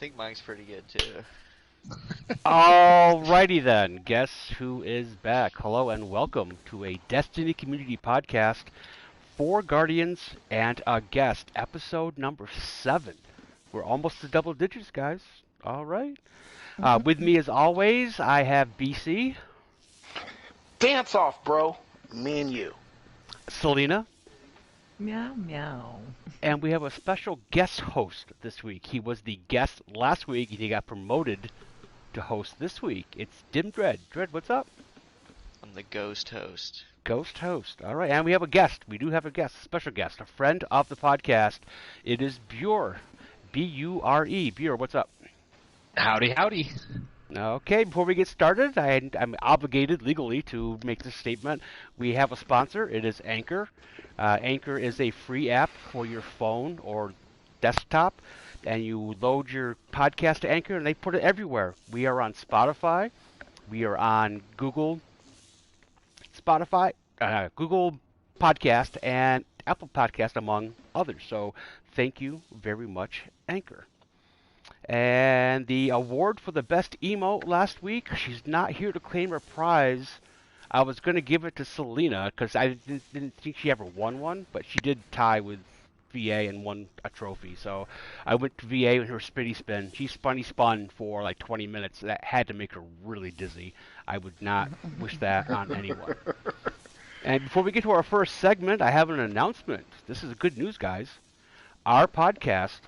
think mine's pretty good too. Alrighty then, guess who is back? Hello and welcome to a Destiny Community Podcast for Guardians and a guest, episode number 7. We're almost to double digits, guys. Alright. With me as always, I have BC, Dance off, bro. Me and you. Selena, Meow meow. and we have a special guest host this week. He was the guest last week and he got promoted to host this week. It's Dim Dread. Dread, what's up? I'm the ghost host. Ghost host. All right, and we have a guest. We do have a guest, a special guest, a friend of the podcast. It is Bure. B-U-R-E. Bure, what's up? Howdy, howdy. Okay, before we get started, I'm obligated legally to make this statement. We have a sponsor. It is Anchor. Anchor is a free app for your phone or desktop, and you load your podcast to Anchor, and they put it everywhere. We are on Spotify. We are on Google Podcast, and Apple Podcast, among others. So thank you very much, Anchor. And the award for the best emote last week, she's not here to claim her prize. I was going to give it to Selena because I didn't think she ever won one, but she did tie with VA and won a trophy. So I went to VA with her spinny spin. She spun for like 20 minutes. That had to make her really dizzy. I would not wish that on anyone. And before we get to our first segment, I have an announcement. This is good news, guys. Our podcast,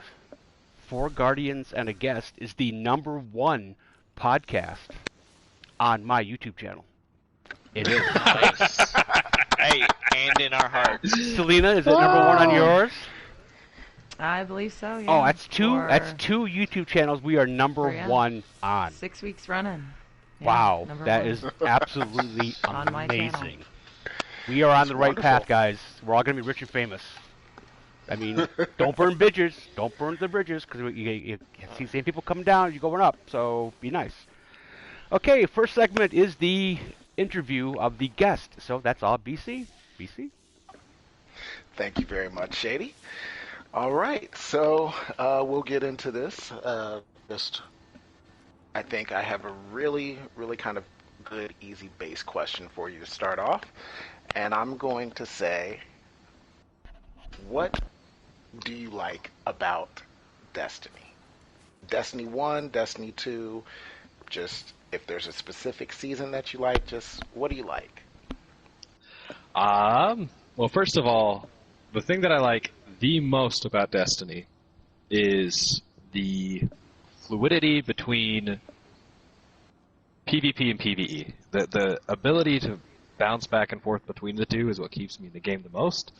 For Guardians and a Guest, is the #1 podcast on my YouTube channel. It is. Nice. Hey, and in our hearts. Selena, is it #1 on yours? I believe so. Yeah. Oh, that's two. For That's two YouTube channels we are number yeah. one on. 6 weeks running. Yeah, Wow, number that one. is absolutely On my channel. amazing. We are on That's the right wonderful. path, guys. We're all gonna be rich and famous. I mean, don't burn bridges. Don't burn the bridges, because you see the same people coming down, you're going up. So be nice. Okay, first segment is the interview of the guest. So that's all, BC. BC. Thank you very much, Shady. All right, so we'll get into this. I think I have a really, really kind of good, easy base question for you to start off. And I'm going to say, what do you like about Destiny? Destiny 1, Destiny 2, just if there's a specific season that you like, just what do you like? Well, first of all, the thing that I like the most about Destiny is the fluidity between PvP and PvE. The ability to bounce back and forth between the two is what keeps me in the game the most,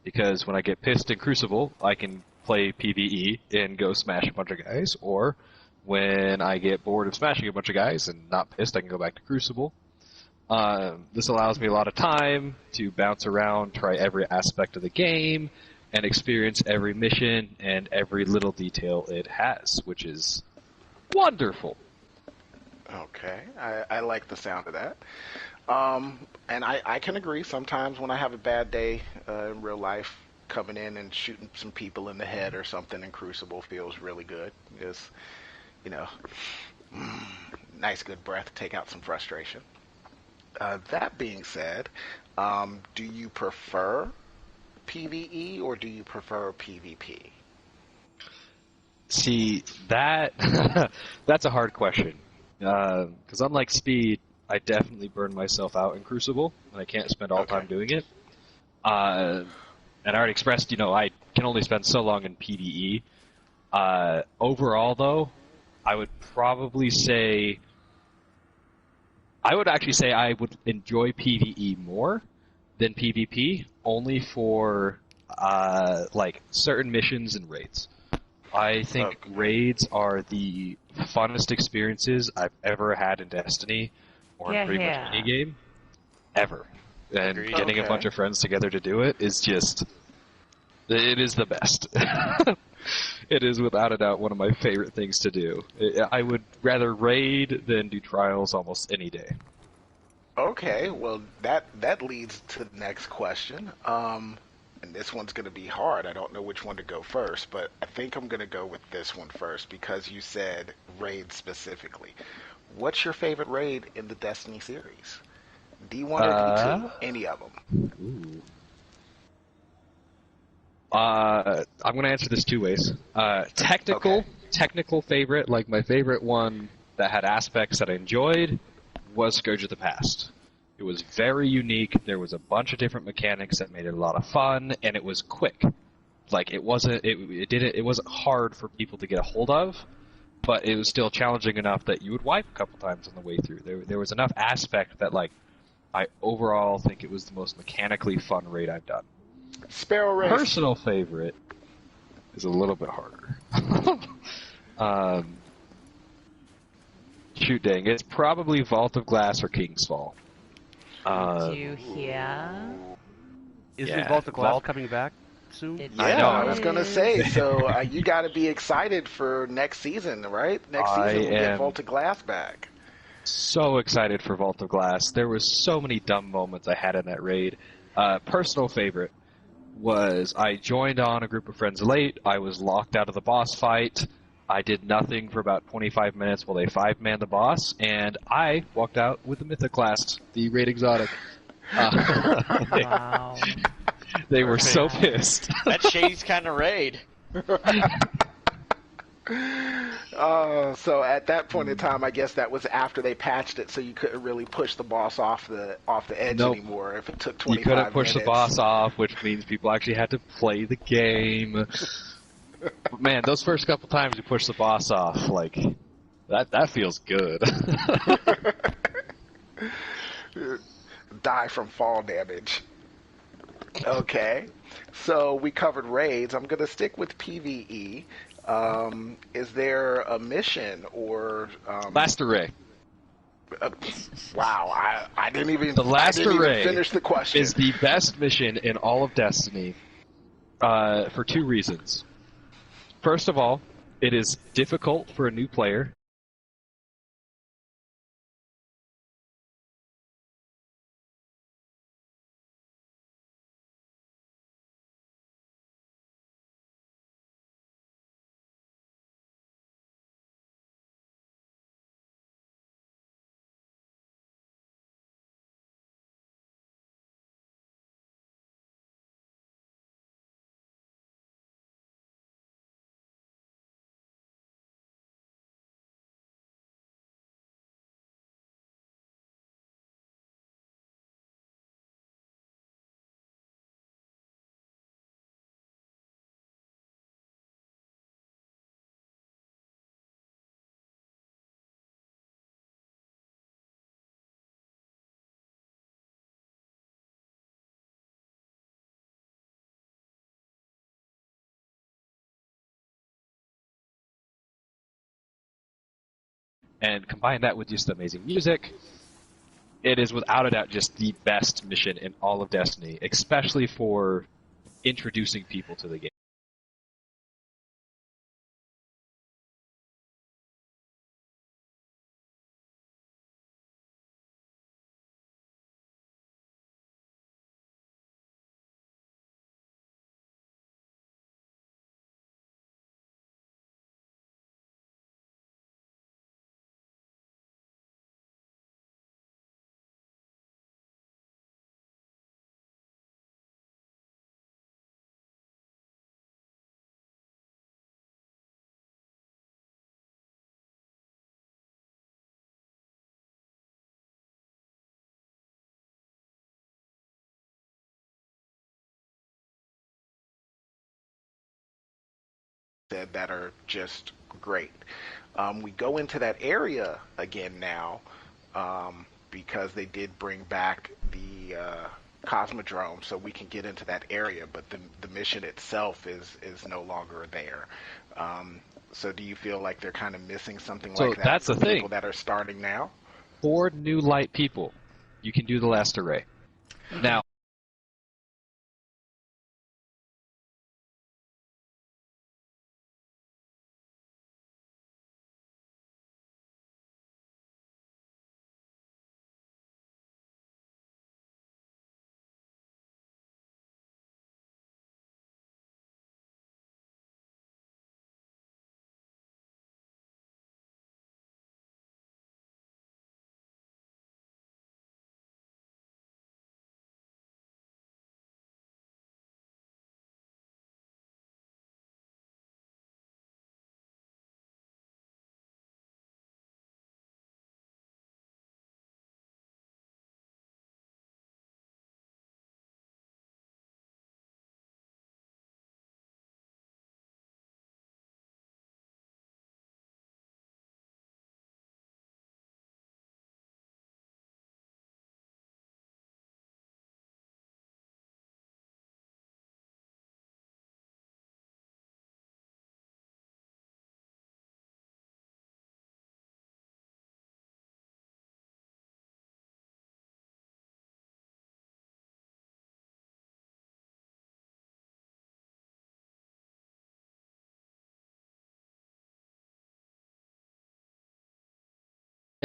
because when I get pissed in Crucible, I can play PvE and go smash a bunch of guys, or when I get bored of smashing a bunch of guys and not pissed, I can go back to Crucible. This allows me a lot of time to bounce around, try every aspect of the game, and experience every mission and every little detail it has, which is wonderful. Okay, I like the sound of that. And I can agree, sometimes when I have a bad day in real life, coming in and shooting some people in the head or something in Crucible feels really good. Just, nice good breath, take out some frustration. That being said, do you prefer PvE or do you prefer PvP? See, that's a hard question. Because unlike Speed, I definitely burn myself out in Crucible, and I can't spend all time doing it. And I already expressed, I can only spend so long in PvE. Overall, though, I would actually say I would enjoy PvE more than PvP, only for, certain missions and raids. I think raids are the funnest experiences I've ever had in Destiny, or in pretty much any game, ever. And Agreed. getting a bunch of friends together to do it is just... It is the best. It is without a doubt one of my favorite things to do. I would rather raid than do trials almost any day. Okay, well, that leads to the next question. and this one's going to be hard. I don't know which one to go first, but I think I'm going to go with this one first because you said raid specifically. What's your favorite raid in the Destiny series? D1 or D2? Any of them. Ooh. I'm going to answer this two ways. Technical favorite, like my favorite one that had aspects that I enjoyed, was Scourge of the Past. It was very unique. There was a bunch of different mechanics that made it a lot of fun, and it was quick. Like it wasn't hard for people to get a hold of, but it was still challenging enough that you would wipe a couple times on the way through. There was enough aspect that like I overall think it was the most mechanically fun raid I've done. Sparrow Race. Personal favorite is a little bit harder. Shoot dang, it's probably Vault of Glass or King's Fall. Do you hear? Isn't Vault of Glass coming back soon? Yeah, I know. I was gonna say. So you got to be excited for next season, right? Next season we'll get Vault of Glass back. So excited for Vault of Glass. There was so many dumb moments I had in that raid. Personal favorite was I joined on a group of friends late. I was locked out of the boss fight. I did nothing for about 25 minutes while they 5-manned the boss, and I walked out with the Mythic class, the raid exotic. Wow. They were so pissed. That's Shady's kind of raid. So at that point in time, I guess that was after they patched it, so you couldn't really push the boss off the edge anymore if it took 25 You couldn't push minutes. the boss off, which means people actually had to play the game. But man, those first couple times you push the boss off, like that feels good. Die from fall damage. Okay, so we covered raids. I'm gonna stick with PvE. Is there a mission or Last Array. Wow, I didn't even Last Array finish the question. Is the best mission in all of Destiny for two reasons. First of all, it is difficult for a new player. And combine that with just the amazing music, it is without a doubt just the best mission in all of Destiny, especially for introducing people to the game. That are just great. We go into that area again now because they did bring back the Cosmodrome, so we can get into that area, but the mission itself is no longer there. So do you feel like they're kind of missing something So like that that's for the thing. people that are starting now? For new light people, you can do the Last Array. Now,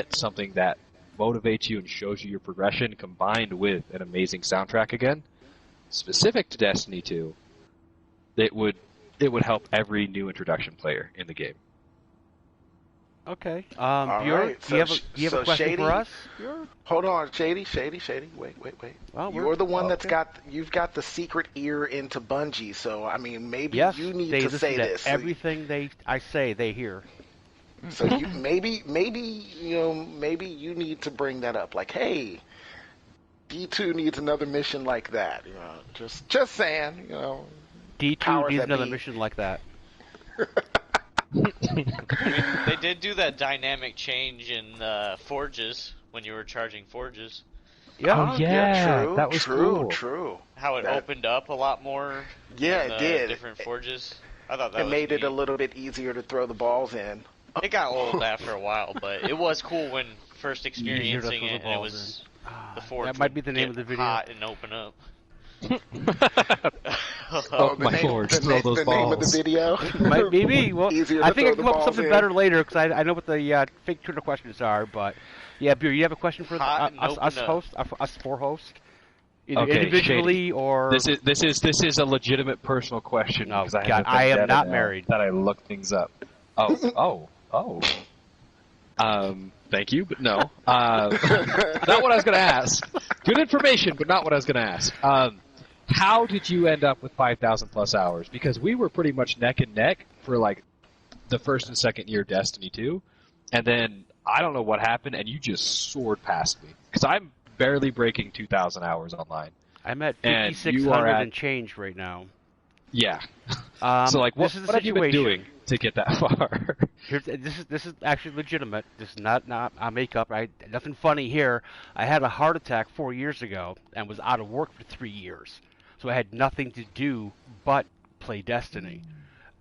something that motivates you and shows you your progression, combined with an amazing soundtrack again, specific to Destiny 2, it would help every new introduction player in the game. Okay. All Bure, right. do you have a question Shady, for us? Bure? hold on, Shady. Wait. Well, You're the one you've got the secret ear into Bungie. So I mean, maybe Yes, you need they to listen say to this. everything I say, they hear. So you maybe you need to bring that up. Like, hey, D2 needs another mission like that. Just saying. D2 powers needs that another be. mission like that. I mean, they did do that dynamic change in forges when you were charging forges. Yeah. Oh, yeah, true. that was cool. True. How it opened up a lot more. Yeah, in it the did. Different forges. I thought that It was made it neat. a little bit easier to throw the balls in. It got old after a while, but it was cool when first Easier to experiencing throw the it. And it balls was in. the forge. That might be would the name get of the video. Hot and open up. Oh, the my name, lord, the, throw na- those the name of the balls. video. Maybe. Well, Easier I to think I throw can the come up with balls something in. better later because I know what the fake Twitter questions are. But yeah, Bure, you have a question for Hot and us open up. hosts, us four hosts, either Okay, individually Shady. or. This is a legitimate personal question Oh, because I God, have a I am vendetta not now married. that I look things up. Oh. Thank you, but no. Not what I was going to ask. Good information, but not what I was going to ask. How did you end up with 5,000 plus hours? Because we were pretty much neck and neck for like the first and second year of Destiny 2, and then I don't know what happened, and you just soared past me. Because I'm barely breaking 2,000 hours online. I'm at And you 5,600 are at- and change right now. Yeah. So like, this is the what have you been situation. doing to get that far? This is actually legitimate. This is not a makeup. Nothing funny here. I had a heart attack 4 years ago and was out of work for 3 years, so I had nothing to do but play Destiny,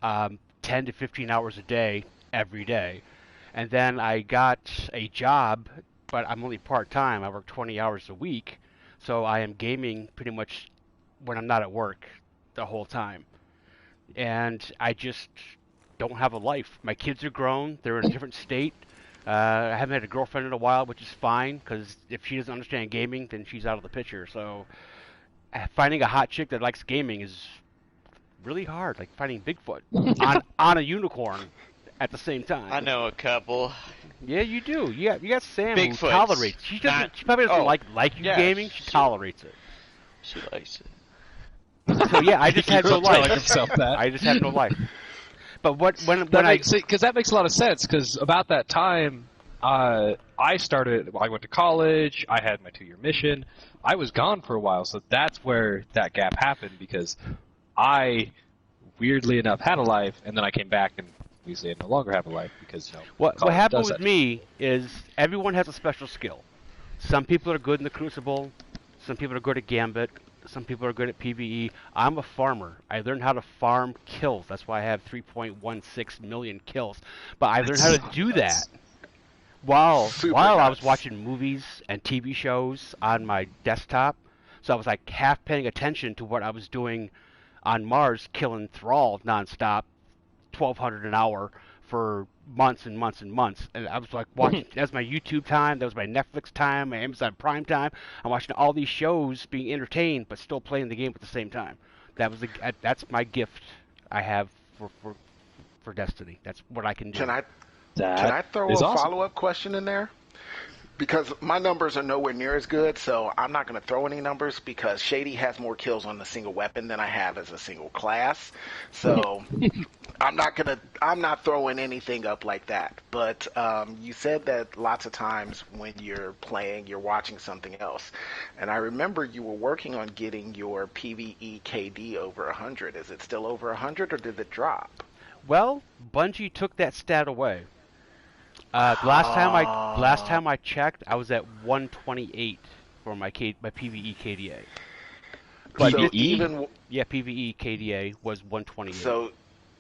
10 to 15 hours a day every day, and then I got a job, but I'm only part time. I work 20 hours a week, so I am gaming pretty much when I'm not at work the whole time, and I just don't have a life. My kids are grown. They're in a different state. I haven't had a girlfriend in a while, which is fine, because if she doesn't understand gaming, then she's out of the picture. So finding a hot chick that likes gaming is really hard, like finding Bigfoot on a unicorn at the same time. I know a couple. Yeah, you do. You got Sam who Bigfoots. tolerates. She probably doesn't like you yeah, gaming. She tolerates it. She likes it. So yeah, I just had no Telling life. himself that. I just had no life. But when Because that makes a lot of sense. Because about that time, I went to college. I had my 2-year mission. I was gone for a while, so that's where that gap happened. Because I, weirdly enough, had a life, and then I came back, and obviously I no longer have a life because What college happened does with that. me is everyone has a special skill. Some people are good in the Crucible. Some people are good at Gambit. Some people are good at PvE. I'm a farmer. I learned how to farm kills. That's why I have 3.16 million kills. But I learned how to do that while I was nuts. watching movies and TV shows on my desktop. So I was like half paying attention to what I was doing on Mars, killing Thrall nonstop, 1,200 an hour for months and months and months. And I was like watching. That was my YouTube time. That was my Netflix time. My Amazon Prime time. I'm watching all these shows, being entertained, but still playing the game at the same time. That's my gift I have for Destiny. That's what I can do. Can I That throw a is awesome. follow-up question in there? Because my numbers are nowhere near as good, so I'm not going to throw any numbers because Shady has more kills on the single weapon than I have as a single class. So I'm not throwing anything up like that. But you said that lots of times when you're playing, you're watching something else. And I remember you were working on getting your PvE KD over 100. Is it still over 100 or did it drop? Well, Bungie took that stat away. Last time I checked, I was at 128 for my PvE KDA. But So PvE? PvE KDA was 128. So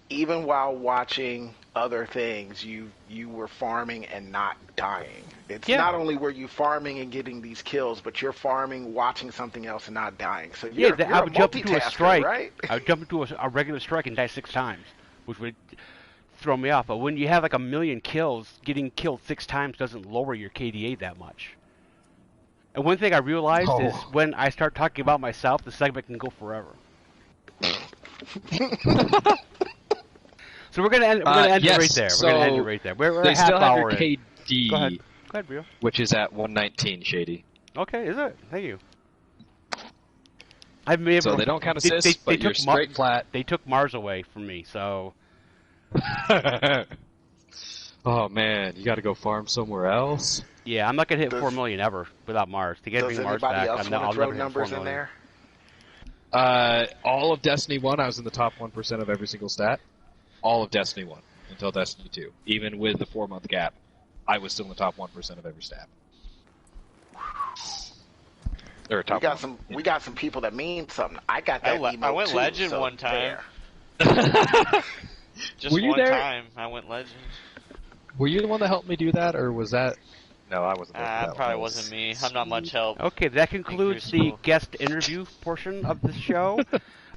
even while watching other things, you were farming and not dying. It's Yeah. not only were you farming and getting these kills, but you're farming, watching something else, and not dying. So you're I would a jump into a multitasker, strike. right? I would jump into a regular strike and die 6 times, which would throw me off. But when you have like a million kills, getting killed 6 times doesn't lower your KDA that much. And one thing I realized is when I start talking about myself, the segment can go forever. So we're gonna end. We're gonna end it right there. We're gonna end it right there. We're They a half still have hour your in. KD, Go ahead, Bure. which is at 119, Shady. Okay, is it? Thank you. I've been able So to, they don't count assists, but you're straight flat. They took Mars away from me, so. Oh man, you got to go farm somewhere else. Yeah, I'm not gonna hit 4 million ever without Mars. To get Does Mars anybody back, else want I'll to throw never hit 4 numbers in million. there? All of Destiny 1, I was in the top 1% of every single stat. All of Destiny 1 until Destiny 2. Even with the 4-month gap, I was still in the top 1% of every stat. Or top We got some people that mean something. I got that emote I went too, legend so one time. there. Just Were you one there? time, I went legend. Were you the one that helped me do that, or was that... No, I wasn't there for that Probably one. wasn't me. I'm not much help. Okay, that concludes the guest interview portion of the show.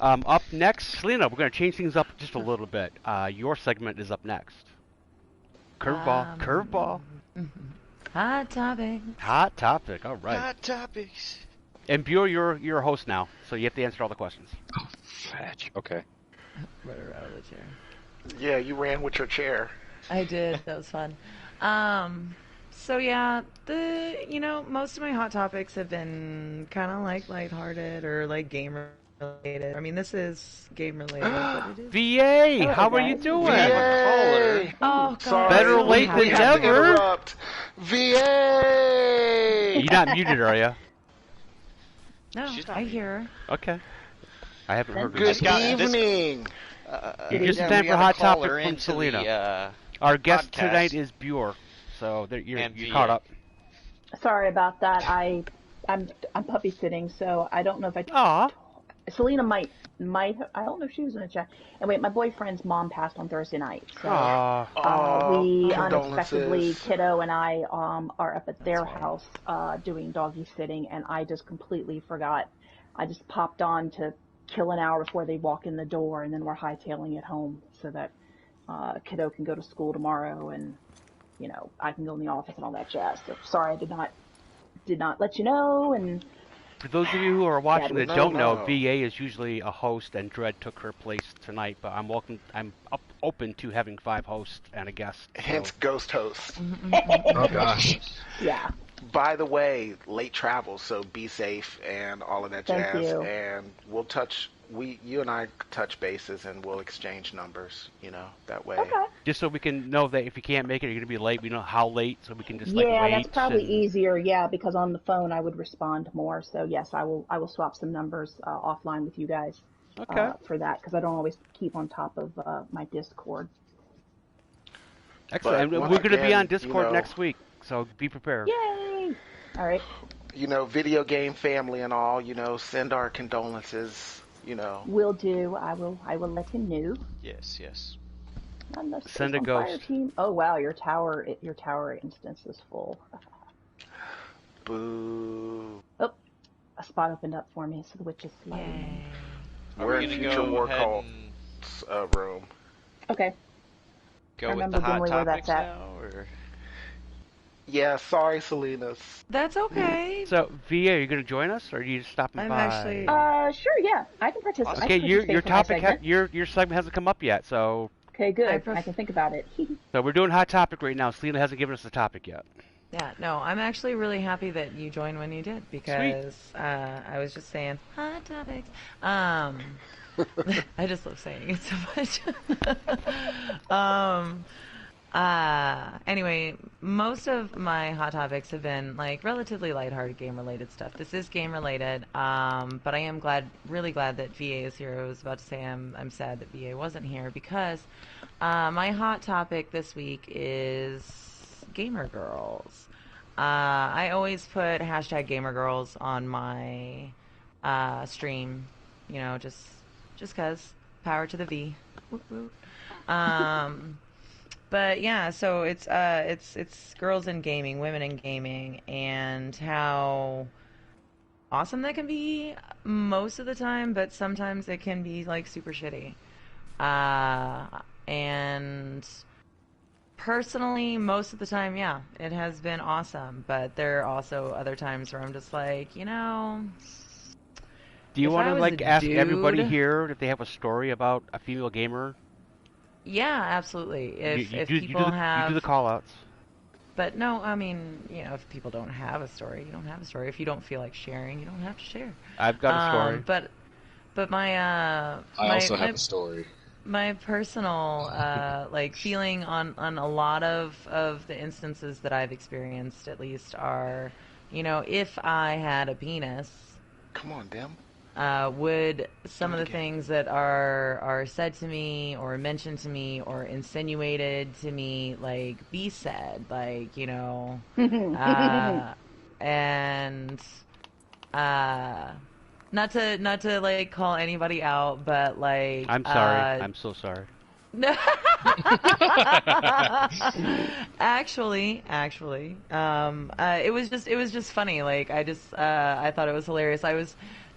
Up next, Selena, we're going to change things up just a little bit. Your segment is up next. Curveball. Curveball. Hot topic. Hot topic. All right. Hot topics. And Bure, you're a host now, so you have to answer all the questions. Oh, fetch. Okay. Right around the chair. Yeah, you ran with your chair. I did. That was fun. So yeah, most of my hot topics have been kind of like lighthearted or like game related. I mean, this is game related, but it is. VA, how are you doing? VA! Oh, God. Sorry, Better late than we have to never. interrupt. VA! You're not muted, are you? No, She's not I me. hear her. Okay. I haven't heard her. Good yet. evening. Just in time for Hot Topic from Selena. Our guest podcast. tonight is Bure, so you're VA. caught up. Sorry about that. I'm puppy sitting, so I don't know if I. Aw. Selena might. I don't know if she was in the chat. And wait, my boyfriend's mom passed on Thursday night, so we unexpectedly, kiddo and I are up at their house doing doggy sitting, and I just completely forgot. I just popped on to kill an hour before they walk in the door, and then we're hightailing it home so that kiddo can go to school tomorrow, and I can go in the office and all that jazz. So sorry, I did not let you know. And For those of you who are watching that don't know, no. VA is usually a host, and Dread took her place tonight. But I'm open to having 5 hosts and a guest. So. Hence Ghost Host. Oh, gosh. yeah. By the way, late travel, so be safe and all of that jazz. Thank you. And we'll you and I touch bases, and we'll exchange numbers, that way. Okay. Just so we can know that if you can't make it, you're going to be late. We know how late, so we can just Yeah, wait. that's probably and... easier. Yeah, because on the phone I would respond more. So yes, I will swap some numbers offline with you guys for that, because I don't always keep on top of my Discord. Excellent. And we're once going to be again, on Discord next week, so be prepared. Yay! All right. Video game family and all, send our condolences, Will do. I will let him know. Yes, yes. On the Send a Space on Fire ghost. team. Oh wow, your tower instance is full. Boo. Oh, a spot opened up for me, so the witch is slow. Yay. We're in gonna Future go War ahead Cult's and room. Okay. go I with remember the hot dimly where topics that's at. now, or Yeah, sorry, Selena's. That's okay. So, VA, are you going to join us, or are you just stopping I'm by? actually- Sure, yeah, I can participate. Okay, your topic, segment. your segment hasn't come up yet, so Okay, good. I I can think about it. we're doing Hot Topic right now. Selena hasn't given us the topic yet. Yeah, no, I'm actually really happy that you joined when you did, because I was just saying hot topics. I just love saying it so much. Anyway, most of my hot topics have been like relatively lighthearted game related stuff. This is game related, but I am really glad that VA is here. I was about to say I'm sad that VA wasn't here, because my hot topic this week is gamer girls. I always put hashtag gamer girls on my stream, just cause power to the V. Woot woot. But yeah, so it's girls in gaming, women in gaming, and how awesome that can be most of the time, but sometimes it can be like super shitty. And personally, most of the time, yeah, it has been awesome. But there are also other times where I'm just like, do you want to like ask everybody here if they have a story about a female gamer? Yeah, absolutely. If you people have, you do the call-outs. But no, I mean, if people don't have a story, you don't have a story. If you don't feel like sharing, you don't have to share. I've got a story. But my I also have a story. My personal like feeling on a lot of the instances that I've experienced, at least, are, if I had a penis. Come on, Dim. Would some of the things that are said to me or mentioned to me or insinuated to me like be said, like, and not to like call anybody out, but like I'm sorry. I'm so sorry. Actually, it was just funny. Like, I thought it was hilarious.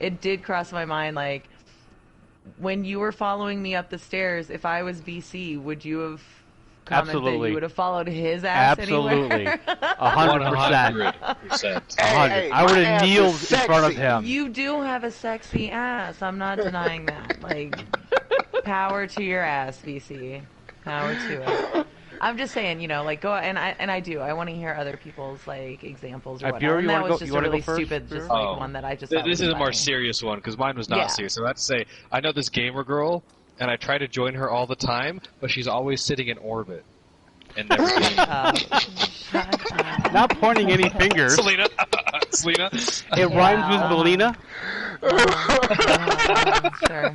It did cross my mind, like, when you were following me up the stairs, if I was BC, would you have commented Absolutely. that you would have followed his ass Absolutely. anywhere? 100%. 100%. I would have kneeled in front of him. You do have a sexy ass. I'm not denying that. Like, power to your ass, BC. Power to it. I'm just saying, like, go, and I do. I want to hear other people's, like, examples or whatnot. Bure, and that was just a really first, stupid, Bure? just like one that I just thought This was is a more funny. serious one, because mine was not serious. So I have to say, I know this gamer girl, and I try to join her all the time, but she's always sitting in orbit. And never getting... Shut up. Not pointing any fingers. Selena. It rhymes with Melina. Sure.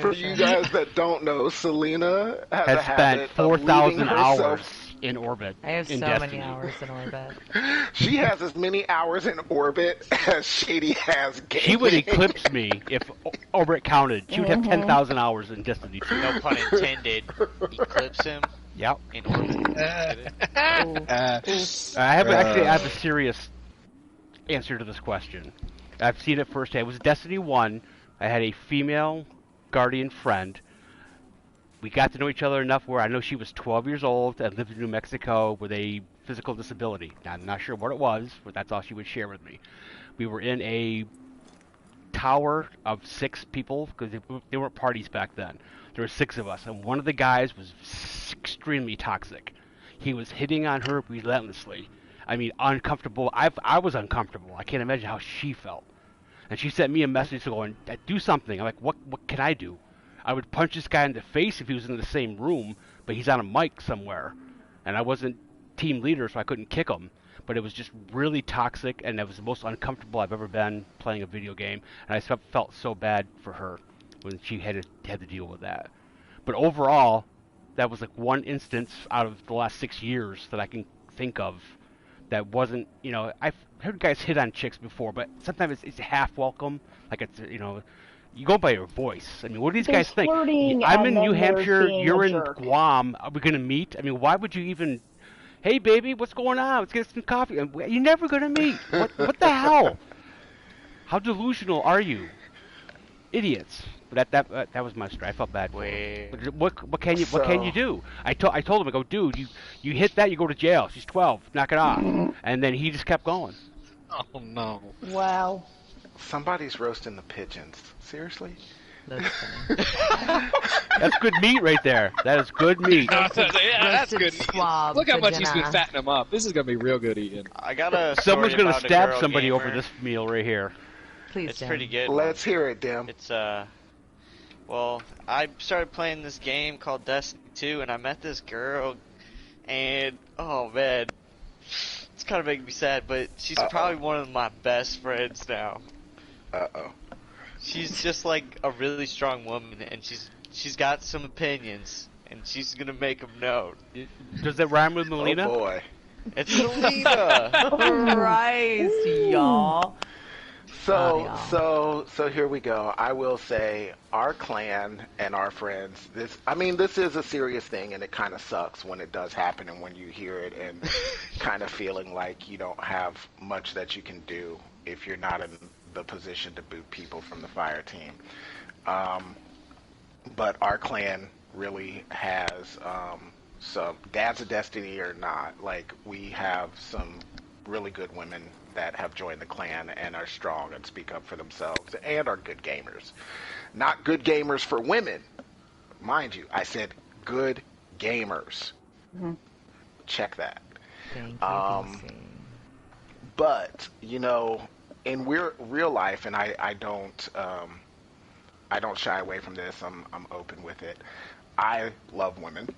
For you guys that don't know, Selena has spent 4,000 hours in orbit. I have so many hours in orbit. She has as many hours in orbit as Shady has gaming. She would eclipse me if orbit counted. She would have 10,000 hours in Destiny 2. No pun intended. Eclipse him. Yep. In orbit. I have a serious answer to this question. I've seen it firsthand. It was Destiny 1. I had a female guardian friend. We got to know each other enough where I know she was 12 years old and lived in New Mexico with a physical disability. Now, I'm not sure what it was, but that's all she would share with me. We were in a tower of 6 people, because there weren't parties back then. There were 6 of us, and one of the guys was extremely toxic. He was hitting on her relentlessly. I mean, uncomfortable. I was uncomfortable. I can't imagine how she felt. And she sent me a message going, do something. I'm like, what can I do? I would punch this guy in the face if he was in the same room, but he's on a mic somewhere. And I wasn't team leader, so I couldn't kick him. But it was just really toxic, and it was the most uncomfortable I've ever been playing a video game. And I felt so bad for her when she had to deal with that. But overall, that was like one instance out of the last 6 years that I can think of that wasn't, I've heard guys hit on chicks before, but sometimes it's half welcome. Like, it's, you go by your voice. I mean, what do these guys think? I'm in New Hampshire, you're in Guam. Are we going to meet? I mean, why would you even, hey, baby, what's going on? Let's get some coffee. You're never going to meet. What the hell? How delusional are you? Idiots. But that was my story. I felt bad for him. What can you do? I told him, I go, dude, you hit that, you go to jail. She's 12. Knock it off. And then he just kept going. Oh no! Wow. Somebody's roasting the pigeons. Seriously? That's funny. That's good meat right there. That is good meat. That's good. Swab Look how much he's been vagina. fattening them up. This is gonna be real good eating. I got a story Someone's gonna about a stab girl somebody gamer. over this meal right here. Please, It's Dan. pretty good. Let's hear it, Dim. It's well, I started playing this game called Destiny 2, and I met this girl, and oh man, it's kind of making me sad, but she's probably one of my best friends now. Uh-oh. She's just like a really strong woman, and she's got some opinions, and she's gonna make them known. Does that rhyme with Melina? Oh boy. It's Selena. Christ, y'all. So here we go. I will say our clan and our friends, this is a serious thing, and it kind of sucks when it does happen and when you hear it and kind of feeling like you don't have much that you can do if you're not in the position to boot people from the fire team. But our clan really has some Dads of Destiny or not. Like we have some really good women that have joined the clan and are strong and speak up for themselves and are good gamers. Not good gamers for women, mind you. I said good gamers. Mm-hmm. Check that. Thank you, Um, DC. but in real life, and I don't shy away from this. I'm open with it. I love women,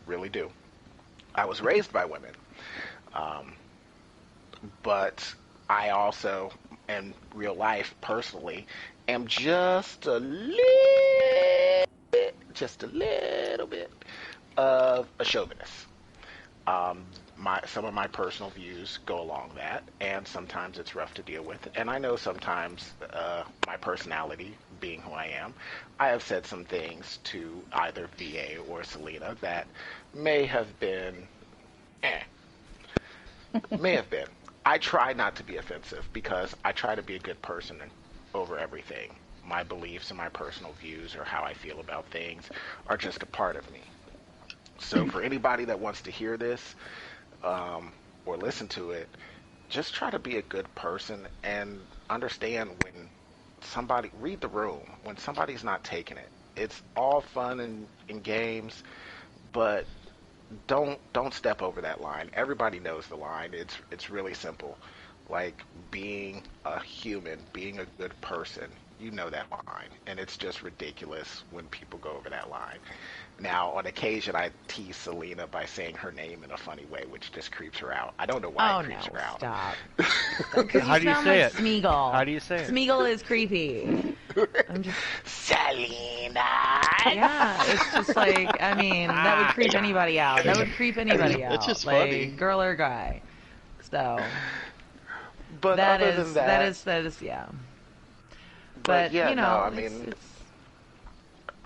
really do. I was raised by women, um, but I also, in real life, personally, am just a little bit of a chauvinist. Some of my personal views go along that, and sometimes it's rough to deal with. And I know sometimes my personality, being who I am, I have said some things to either VA or Selena that may have been, eh, may have been. I try not to be offensive because I try to be a good person over everything. My beliefs and my personal views or how I feel about things are just a part of me. So for anybody that wants to hear this, or listen to it, just try to be a good person and understand when somebody read the room when somebody's not taking it. It's all fun and games, but don't step over that line. Everybody knows the line. It's really simple. Like being a human, being a good person. You know that line, and it's just ridiculous when people go over that line. Now, on occasion, I tease Selena by saying her name in a funny way, which just creeps her out. I don't know why Oh it creeps no, her out. stop. How do you sound say like it? Smeagol. How do you say it? Smeagol is creepy. I'm just Selena. Yeah, it's just like, I mean, that would creep anybody out. That would creep anybody out. It's just like, funny. girl or guy. So But other than that is yeah. but yeah, you no, know, I mean, it's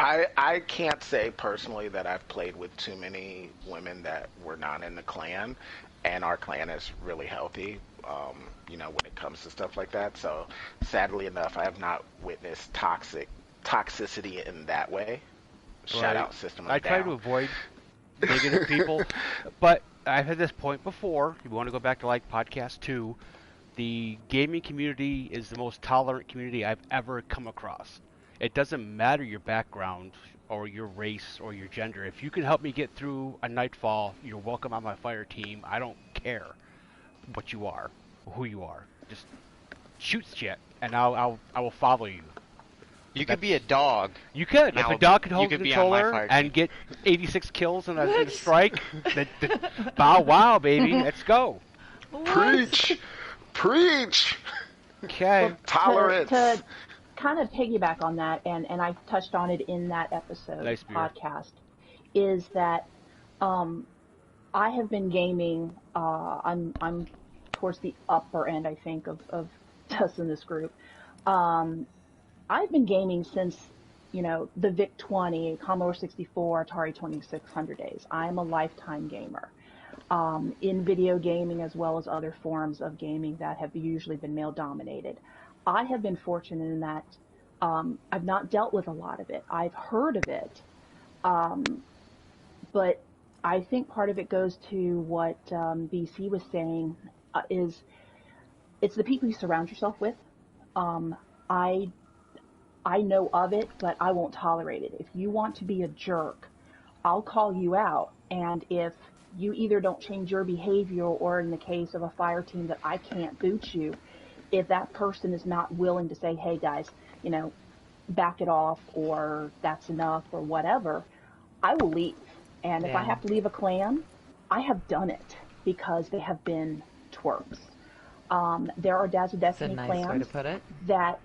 I can't say personally that I've played with too many women that were not in the clan, and our clan is really healthy. When it comes to stuff like that. So, sadly enough, I have not witnessed toxicity in that way. Shout Right. out System of I a try to Down. avoid negative people, but I've had this point before. If you want to go back to like podcast 2, the gaming community is the most tolerant community I've ever come across. It doesn't matter your background or your race or your gender. If you can help me get through a nightfall, you're welcome on my fire team. I don't care what you are, or who you are. Just shoot shit, and I will follow you. You could be a dog. You could. If Now, a dog could you hold could the be on my controller fire and team. get 86 kills in a strike, bow wow, baby, let's go. Preach, preach. Okay. Tolerance. To kind of piggyback on that, and I touched on it in that episode Nice beer. podcast, is that I have been gaming. I'm towards the upper end, I think, of us in this group. Um, I've been gaming since the VIC 20, Commodore 64, Atari 2600 days. I'm a lifetime gamer. In video gaming as well as other forms of gaming that have usually been male dominated. I have been fortunate in that I've not dealt with a lot of it. I've heard of it, but I think part of it goes to what BC was saying is it's the people you surround yourself with. Um, I I know of it, but I won't tolerate it. If you want to be a jerk, I'll call you out. And if you either don't change your behavior, or in the case of a fire team that I can't boot you, if that person is not willing to say, hey guys, back it off, or that's enough, or whatever, I will leave. And if I yeah. have to leave a clan, I have done it because they have been twerps. There are Dazzle That's a Destiny nice way clans to put it. that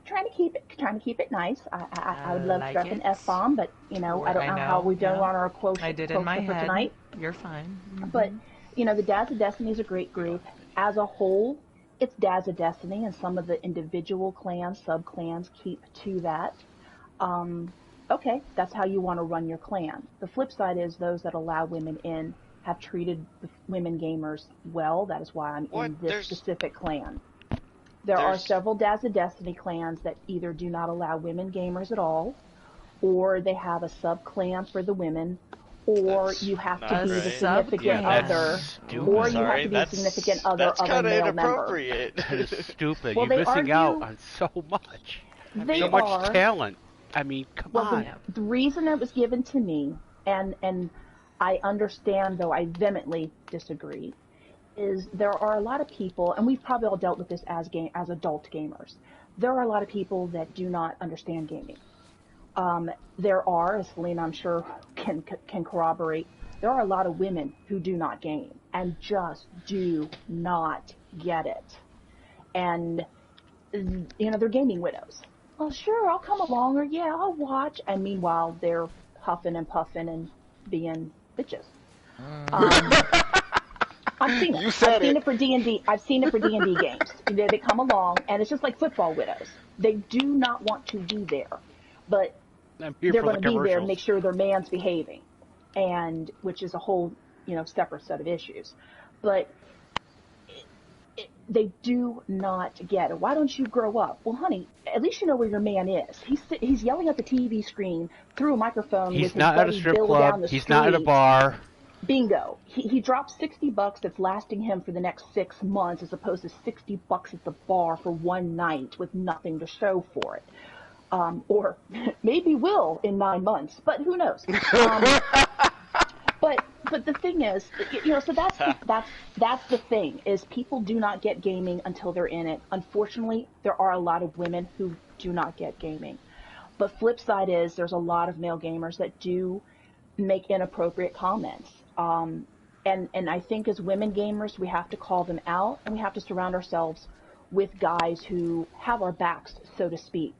trying to keep it nice. I would love to like drop it. an F bomb, but I don't know how we've done yeah. on our quota I did in my for head. tonight. You're fine. But the Dazzle Destiny is a great group. As a whole, it's Dazzle Destiny, and some of the individual clans, sub clans, keep to that. Okay, that's how you want to run your clan. The flip side is those that allow women in have treated the women gamers well. That is why I'm What? in this There's- specific clan. There are There's- several Dazzle Destiny clans that either do not allow women gamers at all, or they have a sub-clan for the women, or you have to be the significant other, or you have to be the significant other of a male member. That is stupid. Well, You're missing out on so much. So much talent. I mean, come on. The reason it was given to me, and I understand, though I vehemently disagree, is there are a lot of people, and we've probably all dealt with this as adult gamers. There are a lot of people that do not understand gaming. There are, as Selena I'm sure can corroborate, there are a lot of women who do not game and just do not get it. And, they're gaming widows. Well, sure, I'll come along, or yeah, I'll watch. And meanwhile, they're huffing and puffing and being bitches. I've seen it. I've seen it for D&D. I've seen it for D&D games. They come along, and it's just like football widows. They do not want to be there, but they're going to be there and make sure their man's behaving, and which is a whole, separate set of issues. But they do not get it. Why don't you grow up? Well, honey, at least you know where your man is. He's yelling at the TV screen through a microphone. He's with not his buddy at a strip Bill club. Down the He's street. Not at a bar. Bingo. He dropped $60 that's lasting him for the next 6 months, as opposed to $60 at the bar for one night with nothing to show for it. Or maybe will in 9 months, but who knows? But the thing is, so that's the thing, is people do not get gaming until they're in it. Unfortunately, there are a lot of women who do not get gaming. But flip side is, there's a lot of male gamers that do make inappropriate comments. And I think as women gamers, we have to call them out, and we have to surround ourselves with guys who have our backs, so to speak.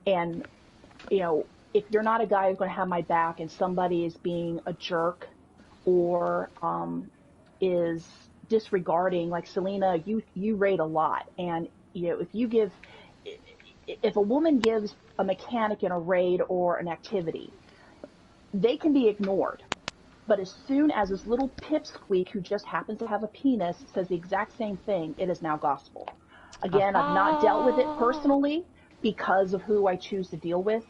And, if you're not a guy who's going to have my back and somebody is being a jerk or is disregarding, like Selena, you rate a lot. And, if a woman gives a mechanic in a raid or an activity, they can be ignored. But as soon as this little pipsqueak who just happens to have a penis says the exact same thing, it is now gospel. Again, I've not dealt with it personally because of who I choose to deal with,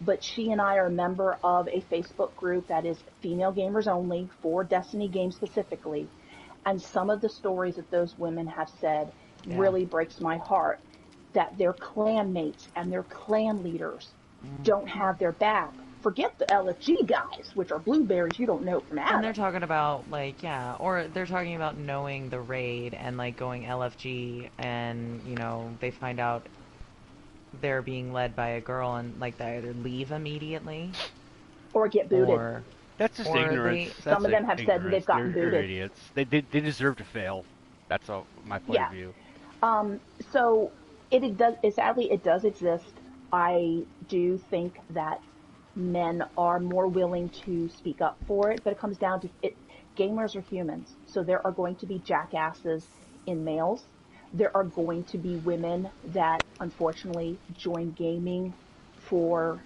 but she and I are a member of a Facebook group that is female gamers only for Destiny games specifically. And some of the stories that those women have said really breaks my heart, that their clan mates and their clan leaders don't have their back. Forget the LFG guys, which are blueberries you don't know from Adam. And they're talking about, or they're talking about knowing the raid and, going LFG, and, they find out they're being led by a girl, and, they either leave immediately. Or get booted. That's just ignorance. Some of them have said that they've gotten booted. They're idiots. They deserve to fail. That's my point of view. So, sadly, it does exist. I do think that men are more willing to speak up for it, but it comes down to it. Gamers are humans, so there are going to be jackasses in males. There are going to be women that unfortunately join gaming for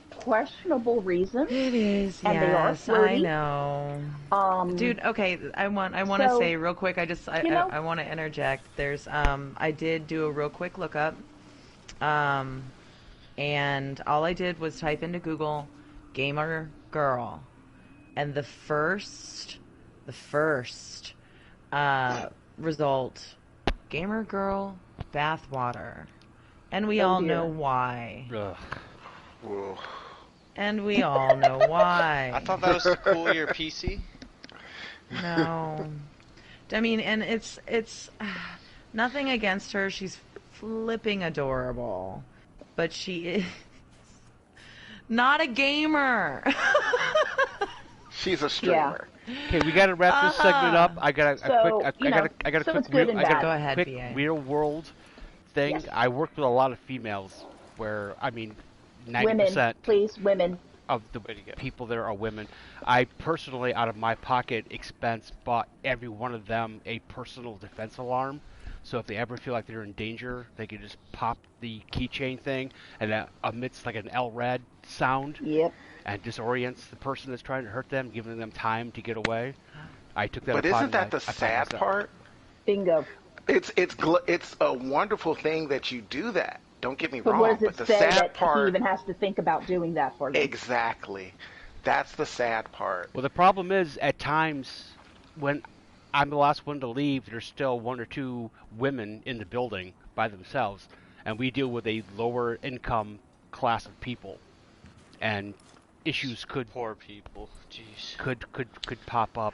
questionable reasons. It is, and yes, they are flirty. I know. Dude, okay, I want to say real quick, I want to interject. There's I did do a real quick lookup. And all I did was type into Google gamer girl, and the first result, gamer girl bathwater, and we all know why. Whoa. And we all know why. I thought that was to cool your PC. No, I mean, and it's nothing against her. She's flipping adorable. But she is not a gamer. She's a streamer. Yeah. Okay, we gotta wrap this segment up. I got a quick real world thing. Yes. I worked with a lot of females, where 90% women, please, women of the people there are women. I personally, out of my pocket expense, bought every one of them a personal defense alarm. So if they ever feel like they're in danger, they can just pop the keychain thing, and that emits an LRAD sound. Yep. And disorients the person that's trying to hurt them, giving them time to get away. I took that. But isn't that the sad part? Bingo. It's a wonderful thing that you do that, Don't get me But wrong, what does but it the say sad that he part, even has to think about doing that for you? exactly, that's the sad part. Well, the problem is at times when I'm the last one to leave, there's still one or two women in the building by themselves, and we deal with a lower income class of people, and issues Poor people. Jeez. could pop up.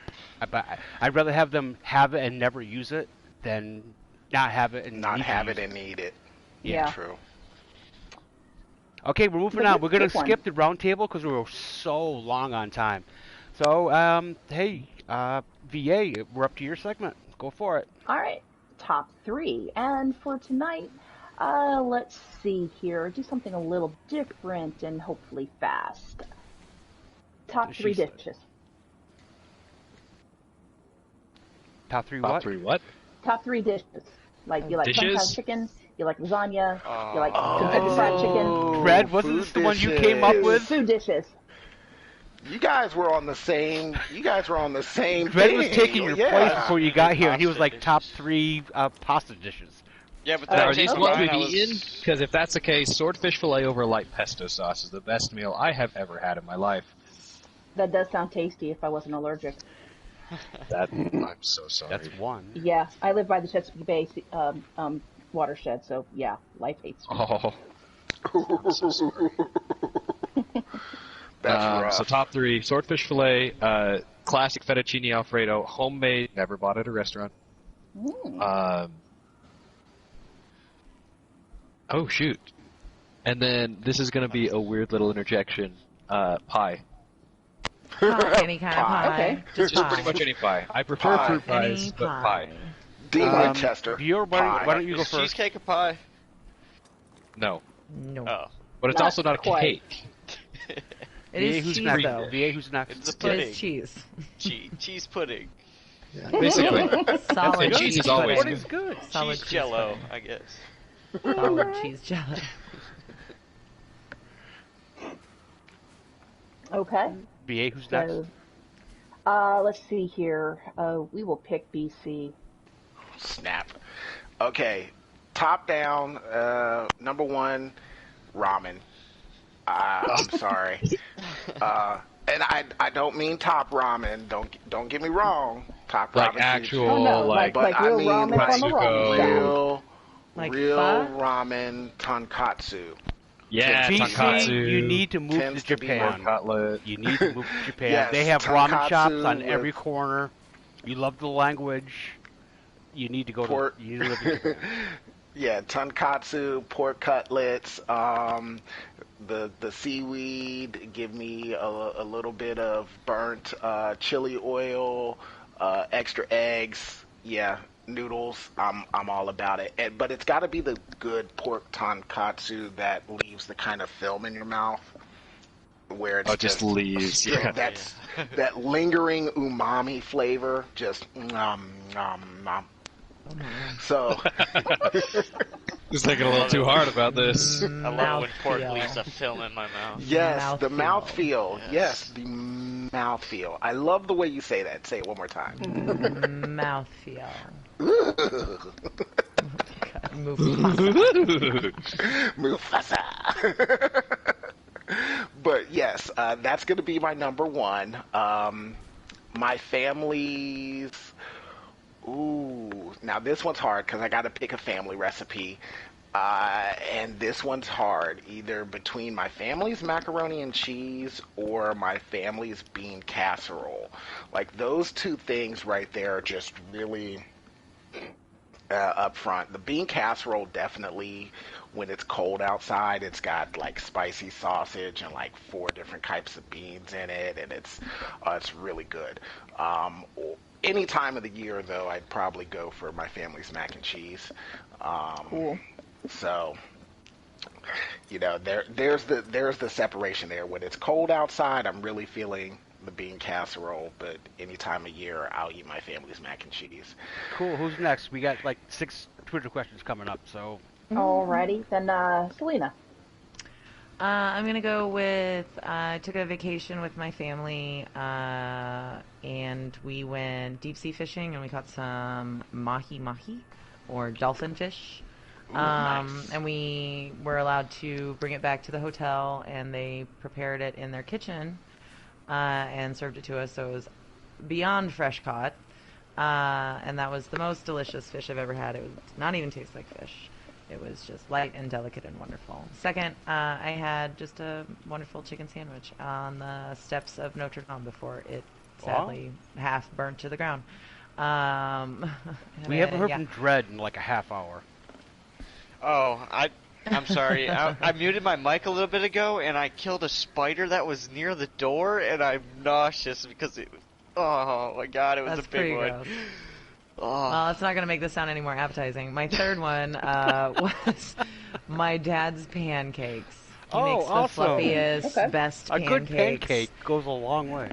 But I'd rather have them have it and never use it than not have it and Not need have to it use and need it. Yeah. True. Okay, we're moving But on. good- We're going good to one. skip the round table because we were so long on time. So, hey, VA, we're up to your segment. Go for it. All right, top three. And for tonight, let's see here. Do something a little different and hopefully fast. Top She three said. dishes. Top three Top what? three what? Top three dishes. Like you like Dishes? sun-fried chicken, you like lasagna, you like Oh, Kentucky Fried Chicken. Red, wasn't this the one you came up with? Food dishes. You guys were on the same. You guys were on the same Red thing. was taking your yeah. place before you got here, and he was Pasta like top dishes. 3 pasta dishes. Yeah, but Oh, that Are these okay. ones mine, we've I was- eaten? Because if that's the case, swordfish fillet over light pesto sauce is the best meal I have ever had in my life. That does sound tasty if I wasn't allergic. That I'm so sorry. That's one. Yeah, I live by the Chesapeake Bay watershed, so yeah, life hates me. Oh. That's rough. So top three: swordfish fillet, classic fettuccine alfredo, homemade, never bought at a restaurant. Oh shoot! And then this is going to be a weird little interjection. Pie. Any kind of pie. Okay. Just pie. pretty much any pie. I prefer Pie. fruit pies, Any but pie. Dean Winchester. Bure, why don't you go Is first? cheesecake a pie? No, No. Oh. but it's Not also not a quite. cake. It VA, is who's cheese, next? though. VA, who's next? It's a It pudding. is cheese. Cheese pudding. Basically, Solid and cheese cheese is always pudding. Pudding's good. Solid Cheese jello, pudding. I guess. Solid cheese jello. Okay. VA, who's next? So, let's see here. We will pick BC. Snap. Okay. Top down. Number one, ramen. I'm sorry. And I don't mean top ramen. Don't get me wrong. Top like ramen. actual, Oh, no, like, but like real I mean, ramen from the Mexico. ramen shop. real, Like real pho? ramen tonkatsu. yeah, BC, tonkatsu, you need to move tends to to be Japan. cutlet. You need to move to Japan. Yes, They have ramen tonkatsu shops on every with- corner. You love the language. You need to go Pork. to. You need to live in Japan. Yeah, tonkatsu, pork cutlets, the seaweed. Give me a little bit of burnt chili oil, extra eggs. Yeah, noodles. I'm all about it. But it's got to be the good pork tonkatsu that leaves the kind of film in your mouth, where it's Oh, just leaves. Yeah. that's that lingering umami flavor. Just nom nom nom. So. Just thinking a little too hard about this. I love when pork Mouthfeel. leaves a film in my mouth. Yes, the Mouthfeel. mouthfeel. Yes, the mouthfeel. I love the way you say that. Say it one more time. Mouthfeel. Move. Mufasa. But yes, that's going to be my number one. My family's. Ooh, now this one's hard because I got to pick a family recipe. And this one's hard, either between my family's macaroni and cheese or my family's bean casserole. Like, those two things right there are just really up front. The bean casserole, definitely, when it's cold outside, it's got like spicy sausage and like 4 different types of beans in it, and it's really good. Any time of the year, though, I'd probably go for my family's mac and cheese. Cool. So, you know, there's the separation there. When it's cold outside, I'm really feeling the bean casserole, but any time of year, I'll eat my family's mac and cheese. Cool. Who's next? We got like 6 Twitter questions coming up. So Alrighty, then Selena. I'm gonna go with. I took a vacation with my family, and we went deep sea fishing, and we caught some mahi mahi, or dolphin fish. Nice. And we were allowed to bring it back to the hotel, and they prepared it in their kitchen and served it to us. So it was beyond fresh caught, and that was the most delicious fish I've ever had. It did not even taste like fish. It was just light and delicate and wonderful. Second, I had just a wonderful chicken sandwich on the steps of Notre Dame before it sadly half burnt to the ground. We haven't heard from Dread in like a half hour. Oh, I'm sorry. I muted my mic a little bit ago, and I killed a spider that was near the door, and I'm nauseous because it. Oh my god, it was That's a big one. gross. Oh. Well, it's not going to make this sound any more appetizing. My third one was my dad's pancakes. He makes the awesome. fluffiest, best pancakes. A good pancake goes a long way.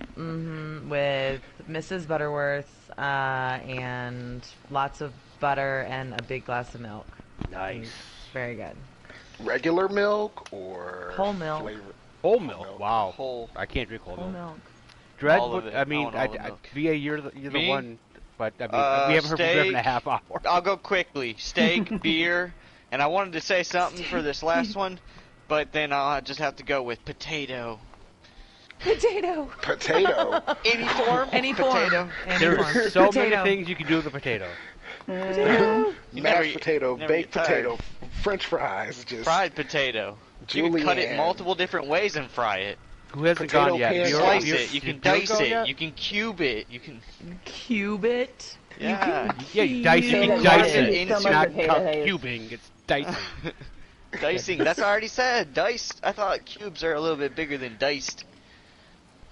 With Mrs. Butterworth and lots of butter and a big glass of milk. Nice. Very good. Regular milk or Whole milk. Flavor? Whole milk. Wow. Whole. I can't drink whole Whole milk. milk. Dread, All of it. I mean, I want all the milk. VA, you're the Me? one, but I mean, we haven't heard from Dread in a half hour. I'll go quickly. Steak, beer, and I wanted to say something for this last one, but then I'll just have to go with potato. Potato. Potato. Any form? Any potato. form. Any There form. are so Potato. many things you can do with a potato. You Mashed potato, never baked get tired. potato, French fries, just Fried potato. You can cut it Julienne. multiple different ways and fry it. Who hasn't Potato gone yet? pan- You Yeah. slice You're- it. You can did Bure dice go it. yet? You can cube it. You can. Cube it. Yeah. Yeah, you dice it. Say You that dice Martin it. eats so It's much not potatoes. cubing. It's dicing. Dicing. That's what I already said. Diced. I thought cubes are a little bit bigger than diced.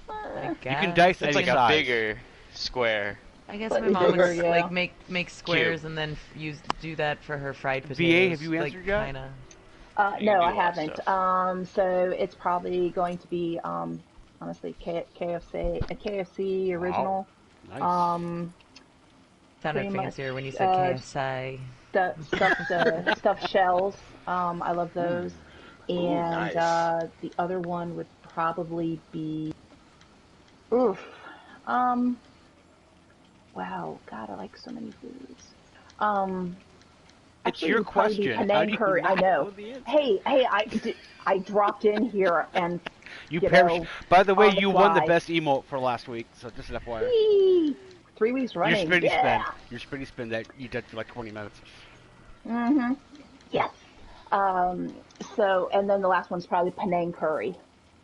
I You can guess. dice It's any like a size. bigger square. I guess But my mom would bigger, yeah. like make squares and then do that for her fried potatoes. VA, have you like, answered yet? Kinda. You No, can do I a lot of haven't. stuff. So it's probably going to be, honestly, KFC original. Nice. Sounded Pretty much, fancier when you said KFC. The stuffed shells. I love those. And nice. the other one would probably be, oof. Wow, God, I like so many foods. It's Actually, your it would probably be question. How Penang do you curry. I not know. the answer? Hey, I dropped in here and You you perished. know, By the way, on the you won the fly. best emote for last week, so just an FYI. whee, 3 weeks Your running. spinny Yeah. spin. Your spinny spin that you did for like 20 minutes. Mhm. Yes. So, and then the last one's probably Penang curry.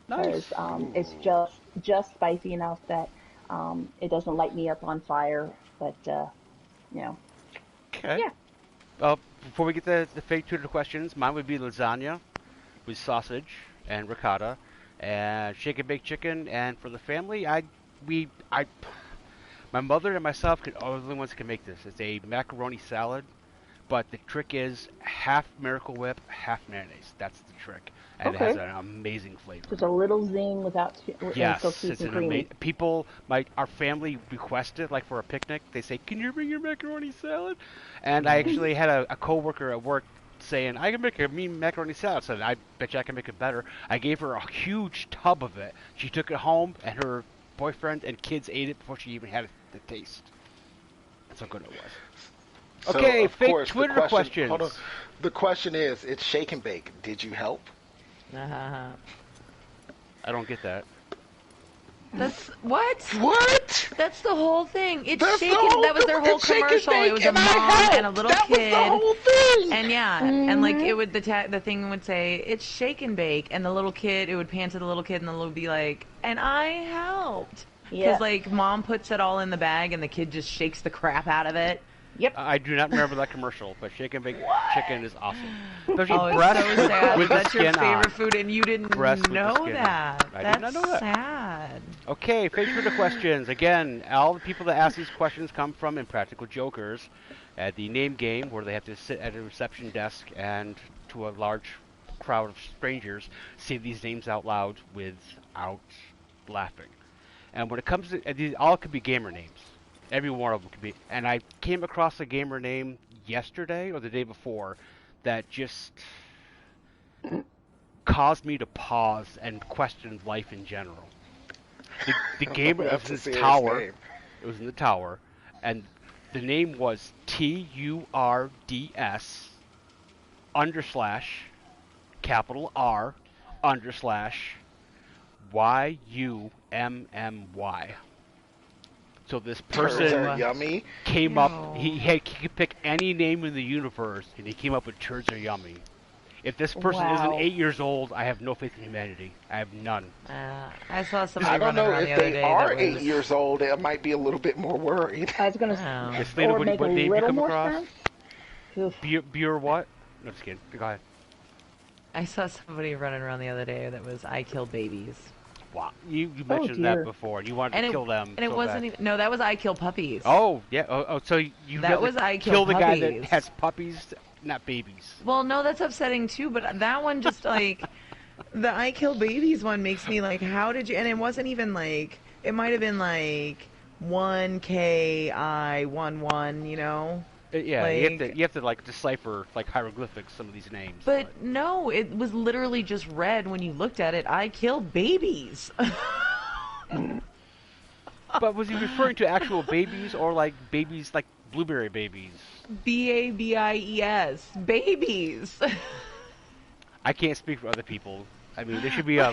Nice. Because it's just spicy enough that it doesn't light me up on fire, but you know. Okay. Yeah. Before we get the fake Twitter questions, mine would be lasagna with sausage and ricotta and shake and bake chicken. And for the family, my mother and myself are the only ones that can make this. It's a macaroni salad, but the trick is half Miracle Whip, half mayonnaise. That's the trick, and it has Okay. an amazing flavor. Just a little zing without and Yes, still sweet it's and an creamy. amazing. Our family requested, like for a picnic, they say, "Can you bring your macaroni salad?" And I actually had a coworker at work saying, "I can make a mean macaroni salad." So I bet you I can make it better. I gave her a huge tub of it. She took it home, and her boyfriend and kids ate it before she even had it to taste. That's how good it was. So, Okay, of fake course, Twitter the questions. Hold on. The question is, it's shake and bake. Did you help? Uh-huh. I don't get that. That's what? What? That's the whole thing. It's That's the shaken. whole- That was their whole it's shake and commercial. bake It was a and I mom helped. and a little That kid. was the whole thing. And yeah, and like it would the thing would say it's shake and bake, and the little kid it would pan to the little kid, and the little would be like, and I helped. Yeah. Because like mom puts it all in the bag, and the kid just shakes the crap out of it. Yep. I do not remember that commercial, but shake and bake chicken is awesome. Especially Oh, it's breast so sad. with the That's your skin favorite on. food, and you didn't Breast with the know skin on. that. I That's did not know that. sad. Okay, fake Twitter questions. Again, all the people that ask these questions come from Impractical Jokers at the name game, where they have to sit at a reception desk and to a large crowd of strangers say these names out loud without laughing. And when it comes to these, all could be gamer names. Every one of them could be. And I came across a gamer name yesterday or the day before that just caused me to pause and question life in general. The game was That's in a the serious tower. name. It was in the tower, and the name was TURDS capital R /YUMMY. So this person Turds are yummy. came up. He could pick any name in the universe, and he came up with turds are yummy. If this person isn't 8 years old, I have no faith in humanity. I have none. I saw somebody I don't running know around if the other they day are that was... 8 years old. I might be a little bit more worried. I was going to Selena, or make what a name you little come more across? sense. Bure what? No, just kidding. Go ahead. I saw somebody running around the other day that was I kill babies. Wow, you mentioned that before. You wanted to kill them. And it wasn't even. No, that was I kill puppies. Oh yeah. Oh, so you that was I kill the guy puppies. that has puppies, not babies. Well, no, that's upsetting too. But that one just like the I kill babies one makes me like, how did you? And it wasn't even like it might have been like 1KI11. You know. Yeah, like, you have to like decipher like hieroglyphics some of these names. But no, it was literally just read when you looked at it. I kill babies. But was he referring to actual babies or like babies like blueberry babies? BABIES babies. I can't speak for other people. I mean, there should be a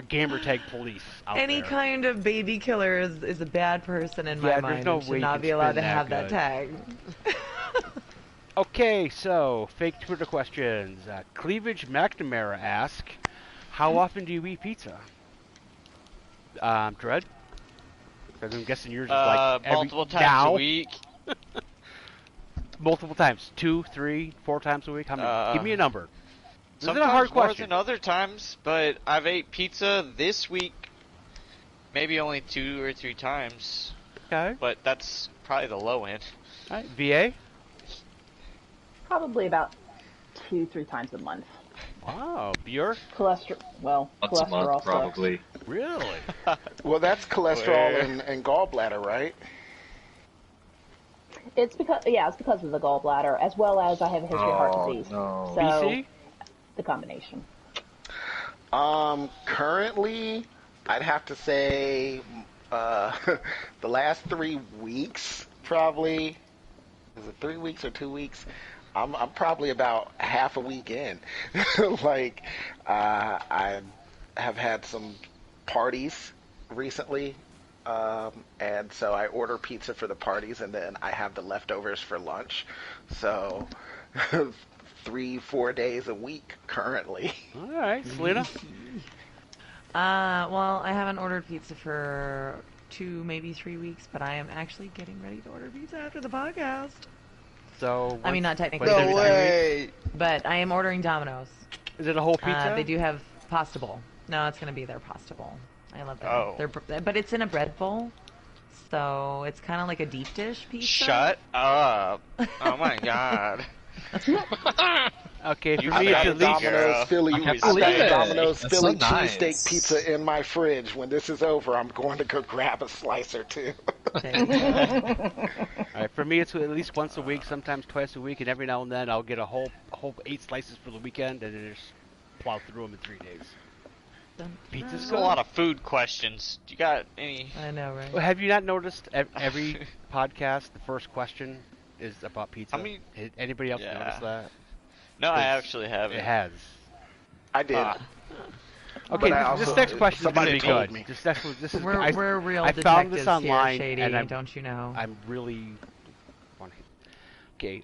gamer tag police out Any there. kind of baby killer is a bad person in my mind. No and should not be allowed to have that tag. Okay, so fake Twitter questions. Cleavage McNamara asks, how often do you eat pizza? Dread? I'm guessing yours is like multiple times a week. Multiple times, 2, 3, 4 times a week. How many? Give me a number. This Sometimes is a hard more question. than other times, but I've ate pizza this week maybe only 2 or 3 times. Okay. But that's probably the low end. All right, VA? Probably about 2-3 times a month. Wow, Bure? Once a cholesterol month, probably. Really? Well, that's cholesterol and gallbladder, right? It's because of the gallbladder, as well as I have a history of heart disease. No. So BC? the combination. Currently, I'd have to say the last 3 weeks, probably. Is it 3 weeks or 2 weeks? I'm probably about half a week in. Like, I have had some parties recently, and so I order pizza for the parties, and then I have the leftovers for lunch. So 3-4 days a week currently. All right, Selena? Well, I haven't ordered pizza for 2, maybe 3 weeks, but I am actually getting ready to order pizza after the podcast. So I mean, not technically. No way! But I am ordering Domino's. Is it a whole pizza? They do have pasta bowl. No, it's going to be their pasta bowl. I love that. Oh. But it's in a bread bowl, so it's kind of like a deep dish pizza. Shut up! Oh my god. Okay, for I've me, it's got at least... Domino's Philly. I can't I've believe got it. Domino's That's Philly so nice. cheesesteak pizza in my fridge. When this is over, I'm going to go grab a slice or two. All right, for me, it's at least once a week, sometimes twice a week, and every now and then I'll get a whole 8 slices for the weekend, and then just plow through them in 3 days. Pizza's There's a lot of food questions. You got any? I know, right? Well, have you not noticed every podcast, the first question is about pizza? I mean, anybody else yeah. notice that? No, I actually haven't. It has. I did. Okay, But this next question is going to be somebody good. told me. This is, We're real I detectives found this online, here, Shady, and don't you know? I'm really... Okay,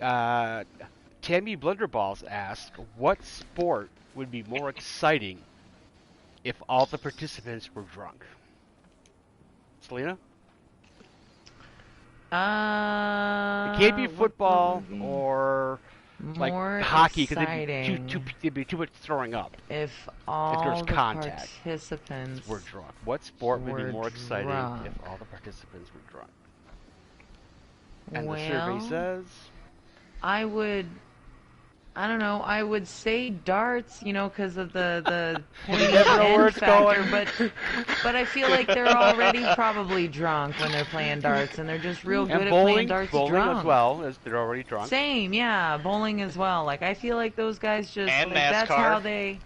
Tammy Blunderballs asked, what sport would be more exciting if all the participants were drunk? Selena? It can't be football or like more hockey because exciting it'd be too much throwing up. if all there's the contact. participants We're drunk. What sport would be were more exciting drunk. if all the participants were drunk? And the survey Well, says... I don't know, I would say darts, you know, because of the point never know where end it's factor, going. but I feel like they're already probably drunk when they're playing darts, and they're just real good And at bowling, playing darts bowling drunk. as well, as they're already drunk. Same, yeah, bowling as well. Like, I feel like those guys just, And like, that's NASCAR. how they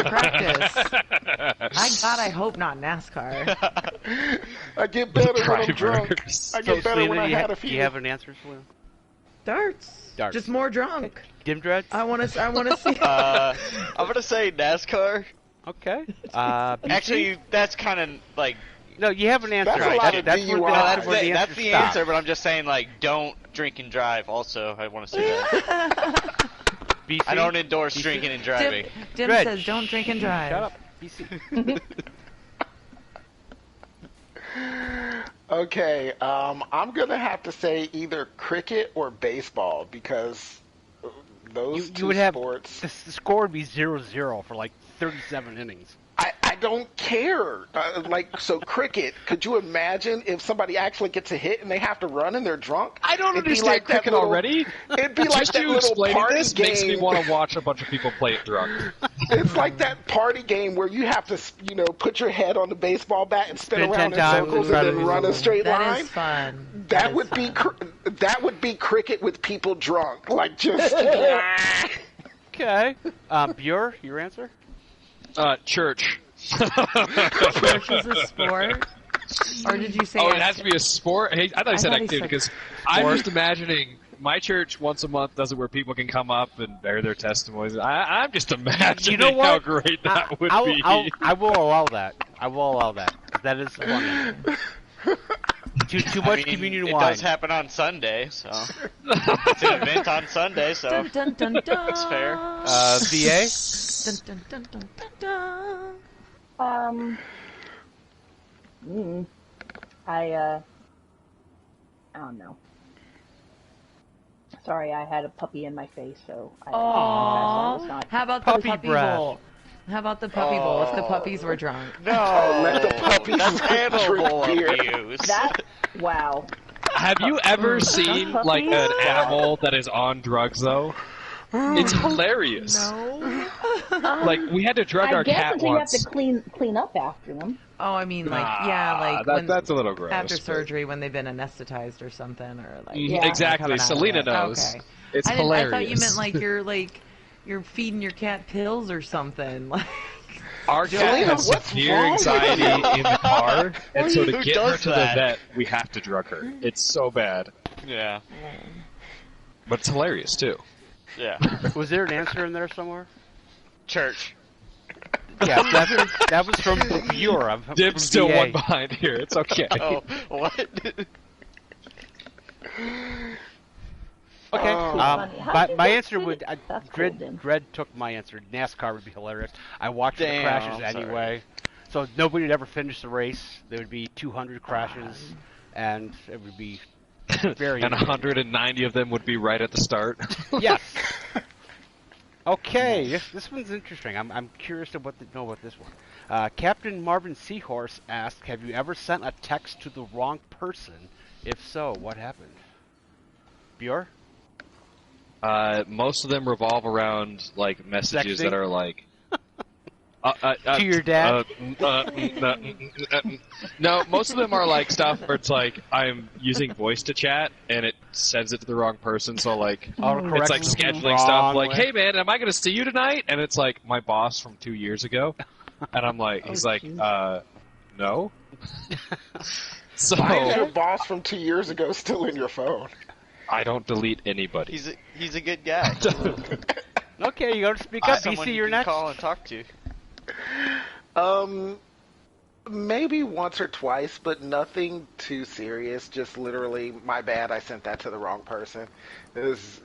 practice. I hope not NASCAR. I get better when I'm drunk. Drivers. I get better when I had a few. Do you have an answer, Selena? Darts. Darts. Just more drunk. Okay. Dim Dread? I want to see. I'm gonna say NASCAR. Okay. Actually, that's kind of like. No, you have an answer. That's a lot of that's DUI. where That's the stops. answer, but I'm just saying, like, don't drink and drive. Also, I want to say that. BC? I don't endorse BC? drinking and driving. Dim Dread, says, "Don't drink and drive." Shut up, BC. Okay, I'm gonna have to say either cricket or baseball because those two you would have sports. the score would be 0-0 for like 37 innings. I don't care. So cricket, could you imagine if somebody actually gets a hit and they have to run and they're drunk? I don't It'd be understand like that cricket little- already. It'd be like Just that you little explaining party this game. makes me want to watch a bunch of people play it drunk. It's like that party game where you have to, put your head on the baseball bat and spin Spin around 10 in times circles and and then run a straight That line. is fun. That would be cricket with people drunk, like just. Okay. Bure, your answer? Church. Church is a sport, or did you say? Oh, it has to be a sport? Hey, I thought he said thought he activity said because I'm just imagining my church once a month does it where people can come up and bear their testimonies. I'm just imagining You know what? how great that would be. I will allow that. I will allow that. That is funny. Too much communion it wine. does happen on Sunday, so it's an event on Sunday, so Dun, dun, dun, dun. that's fair. VA? Dun, dun, dun, dun, dun, dun. I don't know. Sorry, I had a puppy in my face, so I was Aww. not. How about the Puppy puppy breath. bowl? How about the puppy bowl if the puppies were drunk? No, let the puppies that's animal drink beer. abuse. That wow. Have you ever seen like an animal that is on drugs though? It's hilarious. No. Like we had to drug I our guess cat until once. you have to clean up after them. Oh, I mean, like when that's a little gross. after but- surgery when they've been anesthetized or something, or like Yeah. Exactly. coming out of Selena it. knows. Okay. It's I hilarious. thought you meant like you're feeding your cat pills or something. Like Our cat Selena, has what's severe wrong with anxiety you? in the car, and so to Who get her does to that? the vet, we have to drug her. It's so bad, Yeah, but it's hilarious too. yeah. Was there an answer in there somewhere? Church. Yeah, that was from Bure. I'm from Dib's still VA. one behind here. It's okay. Oh, what? Okay. Oh. Funny. How My, did my you answer get would it? That's cool, then. Dread took my answer. NASCAR would be hilarious. I watched the Damn, crashes I'm sorry. anyway, so nobody would ever finish the race. There would be 200 crashes, and it would be very. And 190 of them would be right at the start. Yes. Okay, this one's interesting. I'm curious to know about this one. Captain Marvin Seahorse asked, "Have you ever sent a text to the wrong person? If so, what happened?" Bure? Most of them revolve around like messages Sexting? that are like To your dad? No, most of them are like stuff where it's like I'm using voice to chat and it sends it to the wrong person. So like it's like scheduling stuff. Like, hey man, am I going to see you tonight? And it's like my boss from 2 years ago, and I'm like, he's like, no. So Why is your boss from 2 years ago still in your phone? I don't delete anybody. He's a good guy. Okay, you got to speak up. Someone BC, you you're can next. call and talk to. Maybe once or twice, but nothing too serious. Just literally, my bad. I sent that to the wrong person. It was,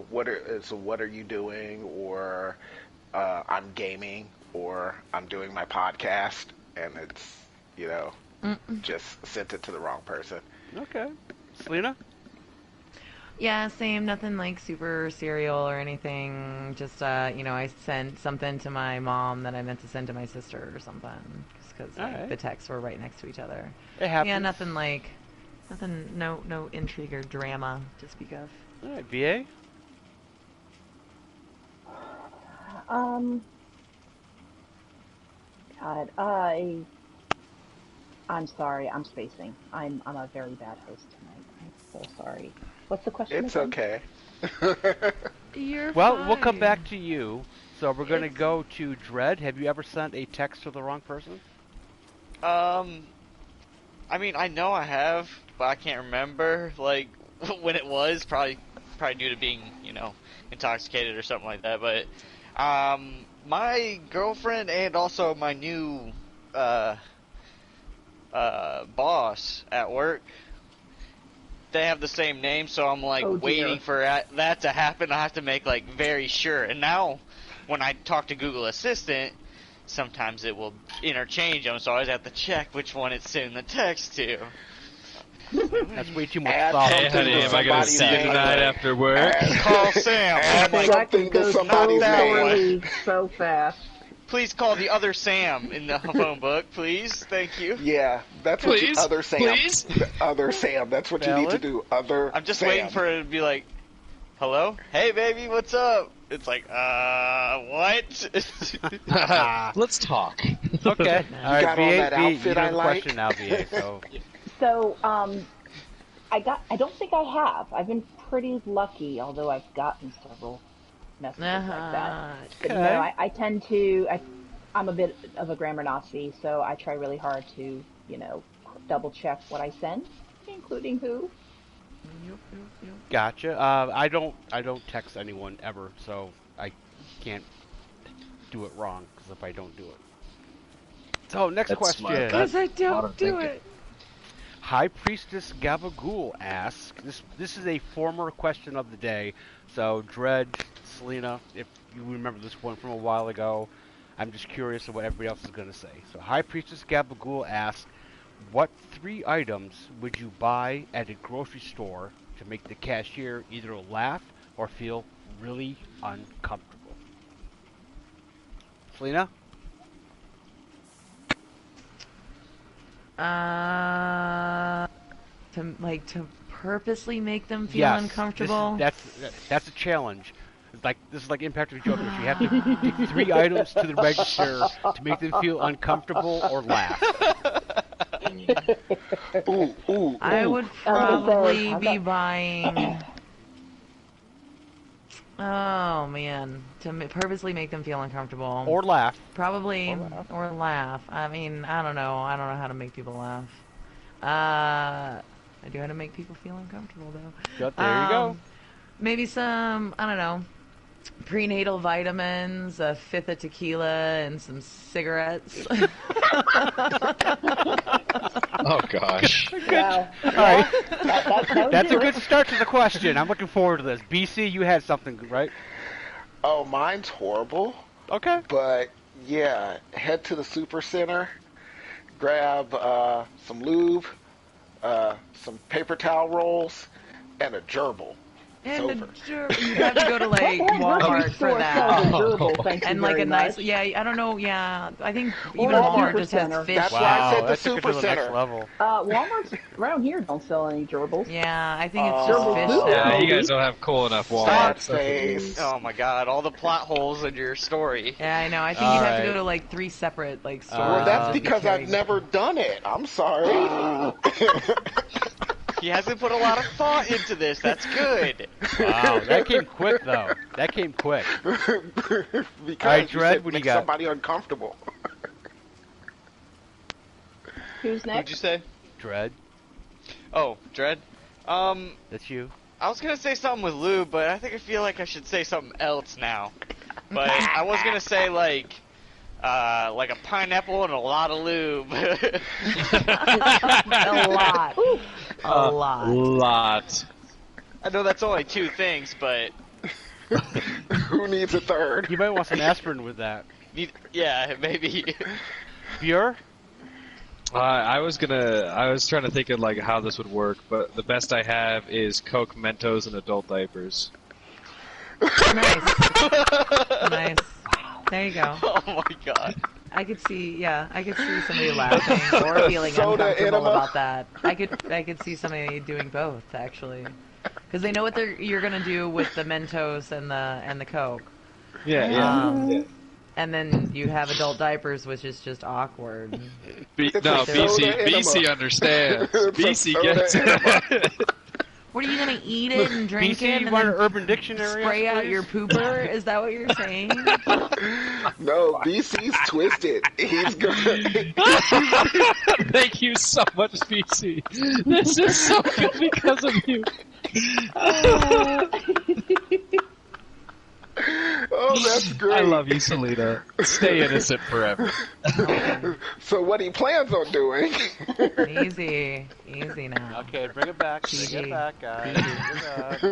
what are you doing? Or I'm gaming, or I'm doing my podcast, and it's, just sent it to the wrong person. Okay. Selena? yeah, same. Nothing like super serial or anything. Just I sent something to my mom that I meant to send to my sister or something, just because Alright. the texts were right next to each other. It happens. Yeah, nothing. No intrigue or drama to speak of. All right, VA? God, I'm sorry. I'm spacing. I'm a very bad host tonight. I'm so sorry. What's the question? It's again? okay. You're Well, we'll come fine. back to you. So we're going to go to Dread. Have you ever sent a text to the wrong person? I mean, I know I have, but I can't remember, like, when it was. Probably probably due to being, intoxicated or something like that. But my girlfriend and also my new boss at work, they have the same name, so I'm like waiting for that to happen. I have to make like very sure. And now, when I talk to Google Assistant, sometimes it will interchange them, so I always have to check which one it's sending the text to. That's way too much thought. Hey, honey, am I gonna see you tonight after work? Call Sam. I'm like, That goes so fast. Please call the other Sam in the phone book, please. Thank you. Yeah, that's what you, other Sam. Please? Other Sam. That's what you need to do. Other I'm just Sam. waiting for it to be like, hello? Hey, baby, what's up? It's like, what? Let's talk. Okay. All right, got on that outfit you I have a like. question now, VA. So, I don't think I have. I've been pretty lucky, although I've gotten several messages like that. But no, I tend to, I'm a bit of a grammar Nazi, so I try really hard to, double check what I send, including who. Gotcha. I don't text anyone ever, so I can't do it wrong, because if I don't do it. So, next question. Because I don't do it. High Priestess Gabagool asks, this is a former question of the day, so Dredge, Selena, if you remember this one from a while ago, I'm just curious of what everybody else is going to say. So High Priestess Gabagool asks, what 3 items would you buy at a grocery store to make the cashier either laugh or feel really uncomfortable? Selena? To purposely make them feel uncomfortable. That's a challenge. This is like Impact of the Joker. You have to take 3 items to the register to make them feel uncomfortable or laugh. I would probably be buying. Oh man, to purposely make them feel uncomfortable or laugh. Probably or laugh. I mean, I don't know. I don't know how to make people laugh. I do how to make people feel uncomfortable though. There you go. Maybe some, I don't know, prenatal vitamins, a 5th of tequila, and some cigarettes. Oh gosh. Wow. All right. That's a good start to the question. I'm looking forward to this. BC, you had something, right? Oh, mine's horrible. Okay. But yeah, head to the super center, grab some lube, some paper towel rolls, and a gerbil. And you have to go to like Walmart for that. And like a nice, I don't know, I think even Walmart just has fish. That's why I said the super center. Walmart's around here don't sell any gerbils. Yeah, I think it's just fish. Yeah, you guys don't have cool enough Walmart. Oh my god, all the plot holes in your story. Yeah, I know. I think you'd have to go to like 3 separate like stores. Well, that's because I've never done it. I'm sorry. He hasn't put a lot of thought into this. That's good. Wow, that came quick, though. That came quick. Because all right, Dredd, what do you got? Somebody uncomfortable. Who's next? What'd you say? Dredd. Oh, Dredd. That's you. I was gonna say something with lube, but I feel like I should say something else now. But I was gonna say like a pineapple and a lot of lube. A lot. A lot. I know that's only 2 things, but who needs a third? You might want some aspirin with that. Yeah, maybe. Bure? I was trying to think of like how this would work, but the best I have is Coke, Mentos, and adult diapers. Nice. There you go. Oh my god. I could see somebody laughing or feeling uncomfortable about that. I could see somebody doing both actually, because they know what you're gonna do with the Mentos and the Coke. Yeah. And then you have adult diapers, which is just awkward. BC understands. BC gets it. What are you gonna eat it and drink BC, it? you And want an Urban Dictionary? Spray out your pooper? Is that what you're saying? No, BC's twisted. He's gonna. Thank you so much, BC. This is so good because of you. Oh, that's great. I love you, Selena. Stay innocent forever. So what he plans on doing? Easy now. Okay, bring it back. PG. Bring it back, guys. Bring it back.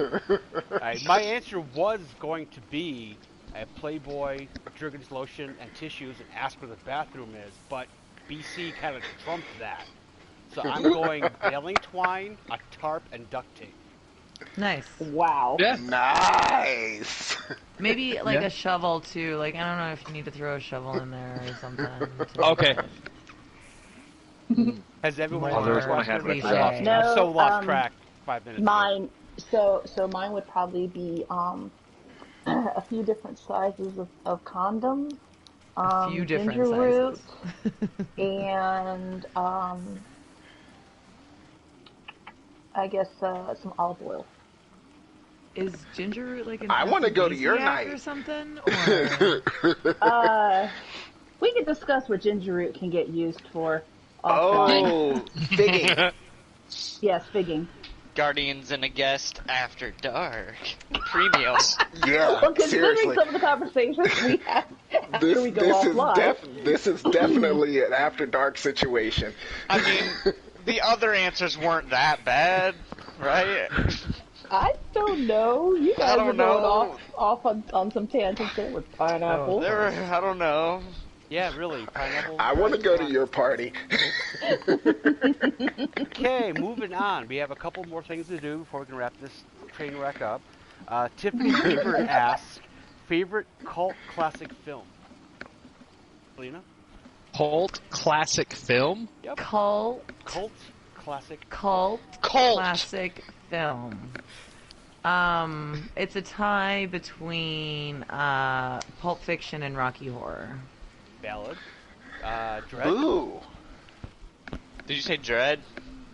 All right, my answer was going to be a Playboy, Jergens lotion, and tissues, and ask where the bathroom is, but BC kind of trumped that. So I'm going baling twine, a tarp, and duct tape. Nice. Wow. Yeah. Nice. Maybe like Yeah. a shovel too. Like I don't know if you need to throw a shovel in there or something. Okay. Has everyone More there was one I had cliche. written off. No, I've so lost track 5 minutes ago. Mine. So mine would probably be a few different sizes of condoms. A few different ginger root, sizes. and I guess some olive oil. Is ginger root like an I wanna go to your aphrodisiac night. or something? Or... We can discuss what ginger root can get used for. offline. Oh, figging. Yes, figging. Guardians and a guest after dark. Premium. Yeah, Well, considering seriously. some of the conversations we have after we go offline. This is definitely an after dark situation. I mean, the other answers weren't that bad, right? I don't know. You I guys don't are going know. off on some tangents there with pineapple. There were, I don't know. Yeah, really. Pineapple. I want to go to your party. Okay, moving on. We have a couple more things to do before we can wrap this train wreck up. Tiffany Beaver asks, favorite cult classic film? Lena? Cult classic film? Yep. Cult Classic. Cult. classic film. It's a tie between Pulp Fiction and Rocky Horror. Valid. Dread? Ooh. Did you say Dread?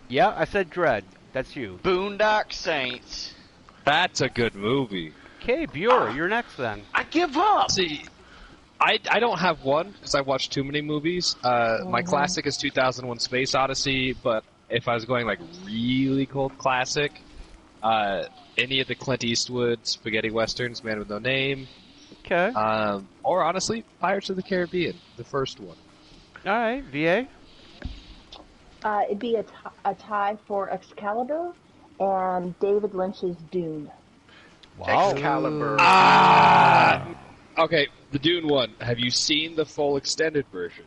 Yeah, I said Dread. That's you. Boondock Saints. That's a good movie. Okay, Bure, you're next then. I give up. See, I don't have one because I watched too many movies. My classic is 2001: Space Odyssey, but if I was going like really cold classic, any of the Clint Eastwood spaghetti westerns, Man with No Name, Okay. or honestly, Pirates of the Caribbean, the first one. All right, VA. It'd be a tie for Excalibur and David Lynch's Dune. Wow. Excalibur. Okay, the Dune one. Have you seen the full extended version?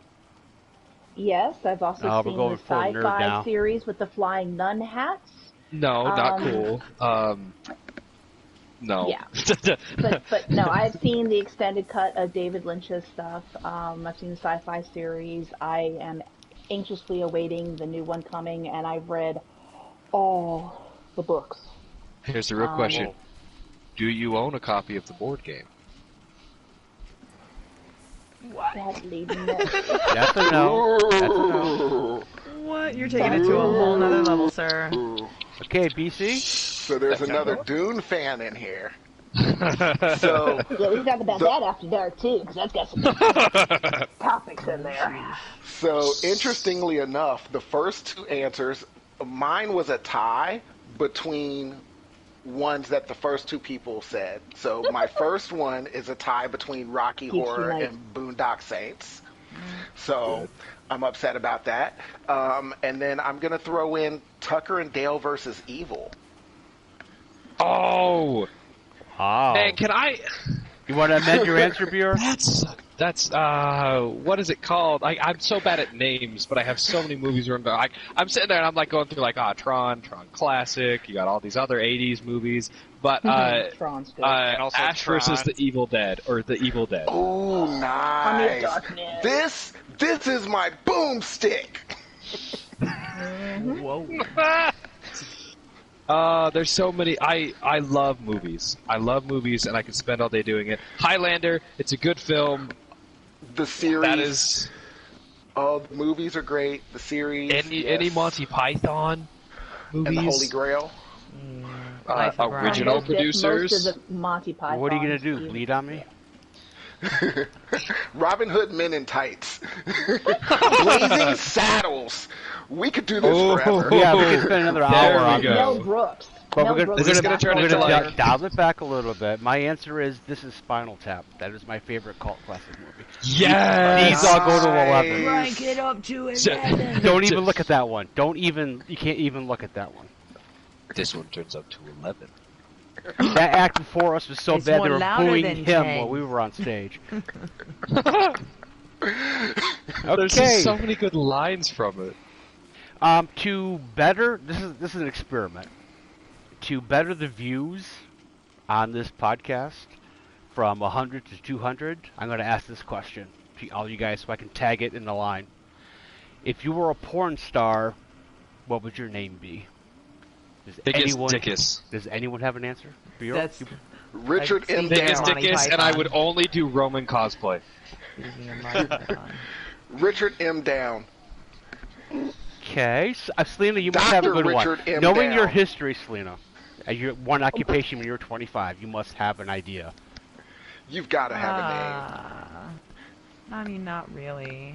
Yes, I've also Oh, we're seen going the full nerd now. sci-fi series with the flying nun hats. No, not cool. No. Yeah. But no, I've seen the extended cut of David Lynch's stuff. I've seen the sci-fi series. I am anxiously awaiting the new one coming, and I've read all the books. Here's the real question: do you own a copy of the board game? Sadly, no. That's a no. That's a no. What? You're taking it to a whole nother level, sir. Okay, BC. So there's another Dune fan in here. So Yeah, we talk about that after dark too, because that's got some topics in there. So, interestingly enough, the first two answers, mine was a tie between ones that the first two people said. So, my first one is a tie between Rocky Keeps you Horror nice. and Boondock Saints. So, I'm upset about that. And then I'm going to throw in Tucker and Dale versus Evil. Oh, Wow. man, can I? You want to amend your answer, Bure? That's what is it called? I'm so bad at names, but I have so many movies where I'm sitting there and I'm like going through like Tron Classic. You got all these other '80s movies, but Tron's good. And also Ash Tron. versus the Evil Dead or the Evil Dead. Oh, Army of nice. Darkness. This is my boomstick. Whoa. There's so many. I love movies. I love movies, and I could spend all day doing it. Highlander. It's a good film. The series. That is Oh, the movies are great. The series. any yes. Monty Python movies. And the Holy Grail. Life of Brian. Original Most producers. of the Monty Python. What are you going to do? Bleed on me? Robin Hood Men in Tights. Blazing Saddles. We could do this forever. Yeah, we could spend another There hour we on go. this. Mel Brooks. But Mel we're Brooks This is is gonna not turn Mel into, Brooks. like- dial it back a little bit. My answer is this is Spinal Tap. That is my favorite cult classic movie. Yes! These all go to 11. Rank it up to So- 11. Don't even look at that one. You can't even look at that one. This one turns up to 11. That act before us was so It's bad more they were louder booing than him 10. while we were on stage. There's just so many good lines from it. To better, this is an experiment. To better the views on this podcast from 100 to 200, I'm going to ask this question to all you guys so I can tag it in the line. If you were a porn star, what would your name be? Does anyone have an answer? That's Richard Like, M. Big Dickus, Down. Monty Dickus, and I Python. would only do Roman cosplay. Richard M. Down. Okay, Selena, you must have a Dr. good Richard one. M. Knowing your Down. history, Selena, as your one occupation when you were 25, you must have an idea. You've got to have a name. I mean, not really.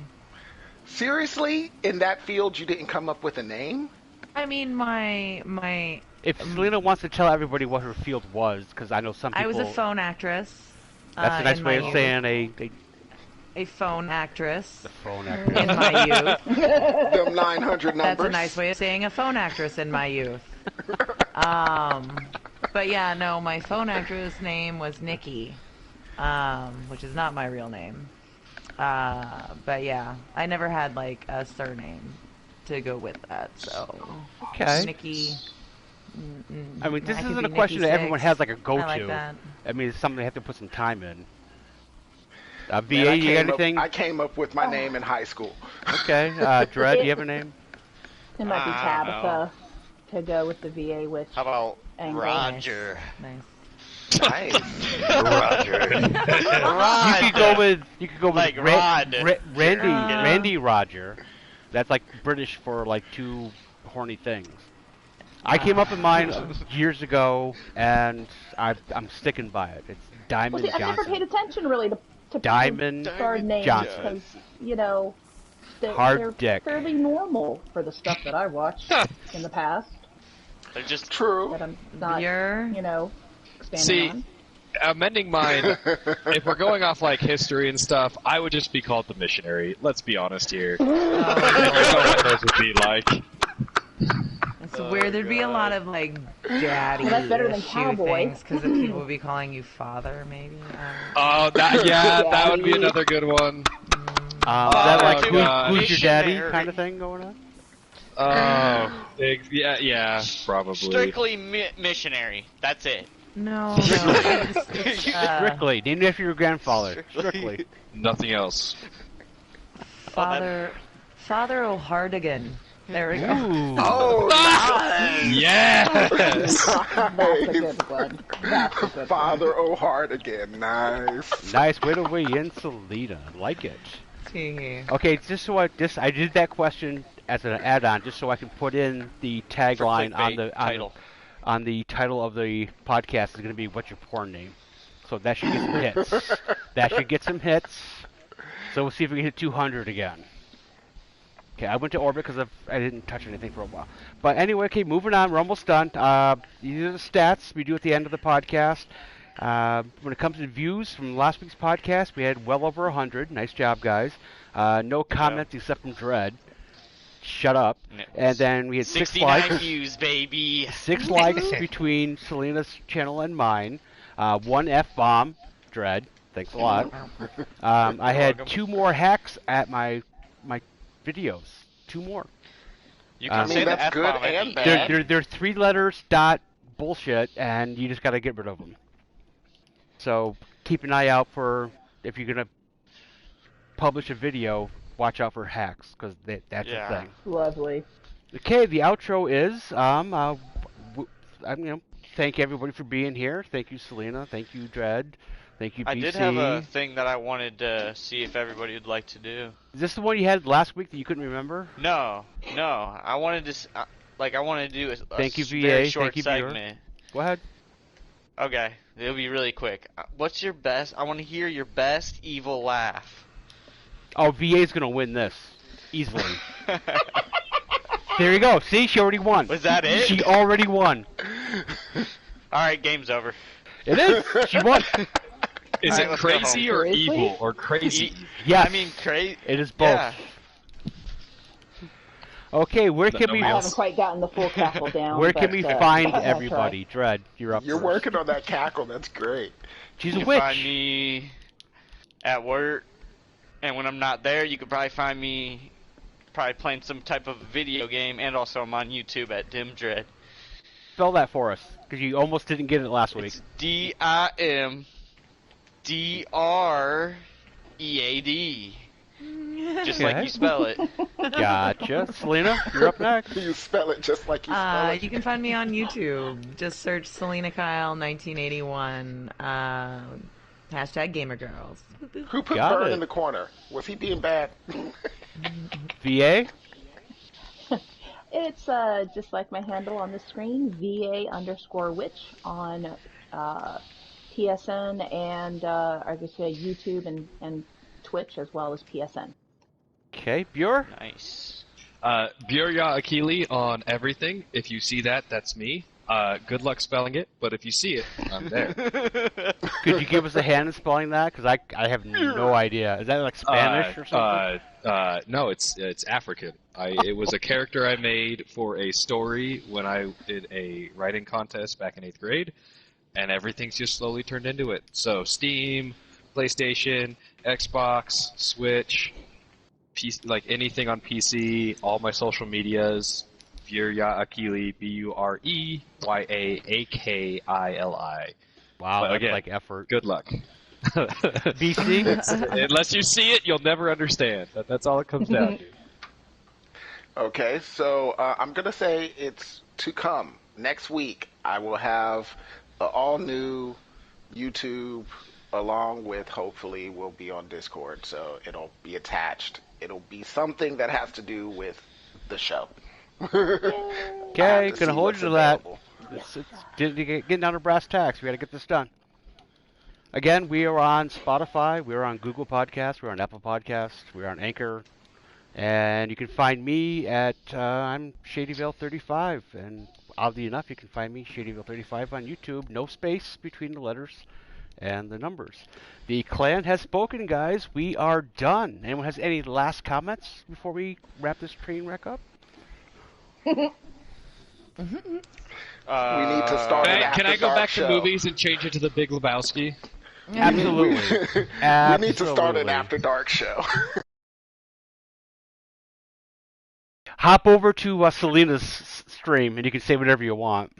Seriously? In that field, you didn't come up with a name? I mean, my If Selena wants to tell everybody what her field was, because I know some people... I was a phone actress. That's a nice in way my of youth. saying A phone actress a phone actress. in my youth. Them 900 numbers. That's a nice way of saying a phone actress in my youth. But yeah, no, my phone actress name was Nikki, which is not my real name. But yeah, I never had like a surname to go with that, so Okay. Nikki. I mean, this I could isn't a be question Nikki that everyone Six. has like a go-to. I like that. I mean, it's something they have to put some time in. Man, VA, you got anything? I came up with my name in high school. Okay. Dredd, do you have a name? It might be I don't Tabitha to go with the VA witch. How about Angle. Roger? Nice. Nice. Roger. You could go with Like Rod. Randy Roger. That's like British for like two horny things. I came up with mine years ago, and I'm sticking by it. It's Well, Diamond see, I've never paid Johnson. attention really to Diamond star names Johnson. because, you know, Hard they're dick. fairly normal for the stuff that I watched in the past They're just True. that I'm not, You're- you know, expanding See, on. amending mine, if we're going off like history and stuff, I would just be called the missionary. Let's be honest here. I don't know what those would be like. It's weird. There'd be a lot of like daddy Well, that's better than cowboy. things because people would be calling you father, maybe. Oh, that would be Daddy. another good one. Is that like God. who's your daddy Missionary. kind of thing going on? Oh, yeah, probably. strictly missionary. That's it. No, it's, Strictly, named after your grandfather. Strictly. Nothing else. Father O'Hardigan. There we go. Ooh. Oh, nice. Yes! That's a good one. That's a good one. Father O'Hardigan. Nice. Nice way to weigh in, Selena. I like it. Tee. Okay, just so I did that question as an add-on, just so I can put in the tagline on the title. on the title of the podcast is going to be "What's your porn name?" So that should get some hits. That should get some hits. So we'll see if we can hit 200 again. Okay, I went to orbit because I didn't touch anything for a while. But anyway, okay, moving on. We're almost done. These are the stats we do at the end of the podcast. When it comes to views from last week's podcast, we had well over 100. Nice job, guys. No comments except from Dread. Shut up. No. And then we had 6 69 likes. views, baby. 6 likes between Selena's channel and mine. 1 F-bomb. Dread. Thanks a lot. I had welcome. 2 more hacks at my videos. 2 more. You I can mean, say the that's F good bomb at and the bad. end. They're 3 letters dot bullshit, and you just got to get rid of them. So keep an eye out for if you're gonna publish a video. Watch out for hacks because that's Yeah. a thing. Lovely. Okay, the outro is thank everybody for being here. Thank you, Selena. Thank you, Dread. Thank you, BC. I did have a thing that I wanted to see if everybody would like to do. Is this the one you had last week that you couldn't remember? No. I wanted to, I wanted to do a Thank you, very VA. short Thank you, Bure. segment. Go ahead. Okay, it'll be really quick. What's your best? I want to hear your best evil laugh. Oh, VA's gonna win this easily. There you go. See, she already won. Was that it? She already won. Alright, game's over. It is. She won. Is Alright, it let's go crazy home. or Seriously? evil or crazy? Yes. I mean, crazy. It is both. Yeah. Okay, where can No, we I haven't quite gotten the full cackle down. where can but, we I'll find try. everybody? Dread, you're up You're first. working on that cackle. That's great. She's You a can witch. find me at work, and when I'm not there, you can probably find me playing some type of video game, and also I'm on YouTube at Dim Dread. Spell that for us, because you almost didn't get it last week. It's DIMDREAD. Just like Okay. you spell it. Gotcha. Selena, you're up next. You spell it just like you spell it. You can find me on YouTube. Just search Selena Kyle 1981. Hashtag Gamer Girls. Who put Got Bure it. in the corner? Was he being bad? VA? It's just like my handle on the screen, VA_witch on PSN and I guess YouTube and Twitch as well as PSN. Okay, Bure? Nice. Burya Akili on everything. If you see that, that's me. Good luck spelling it, but if you see it, I'm there. Could you give us a hand in spelling that? Because I have no idea. Is that like Spanish or something? No, it's African. It was a character I made for a story when I did a writing contest back in 8th grade, and everything's just slowly turned into it. So Steam, PlayStation, Xbox, Switch, PC, like anything on PC, all my social medias, Burya Akili, BUREYAAKILI. Wow, But that's again, like effort. Good luck. BC? Unless you see it, you'll never understand. That's all it comes down to. Okay, so I'm going to say it's to come. Next week, I will have an all-new YouTube, along with, hopefully, we'll be on Discord, so it'll be attached. It'll be something that has to do with the show. Okay, gonna hold you to that. It's getting down to brass tacks. We gotta get this done. Again, we are on Spotify, we are on Google Podcasts, we're on Apple Podcasts, we're on Anchor, and you can find me at I'm ShadyVale35, and oddly enough, you can find me ShadyVale35 on YouTube. No space between the letters and the numbers. The clan has spoken, guys. We are done. Anyone has any last comments before we wrap this train wreck up? We need to start an Can I after go dark back show. to movies and change it to The Big Lebowski? Absolutely. We need to start an Absolutely. after dark show. Hop over to Selena's stream, and you can say whatever you want.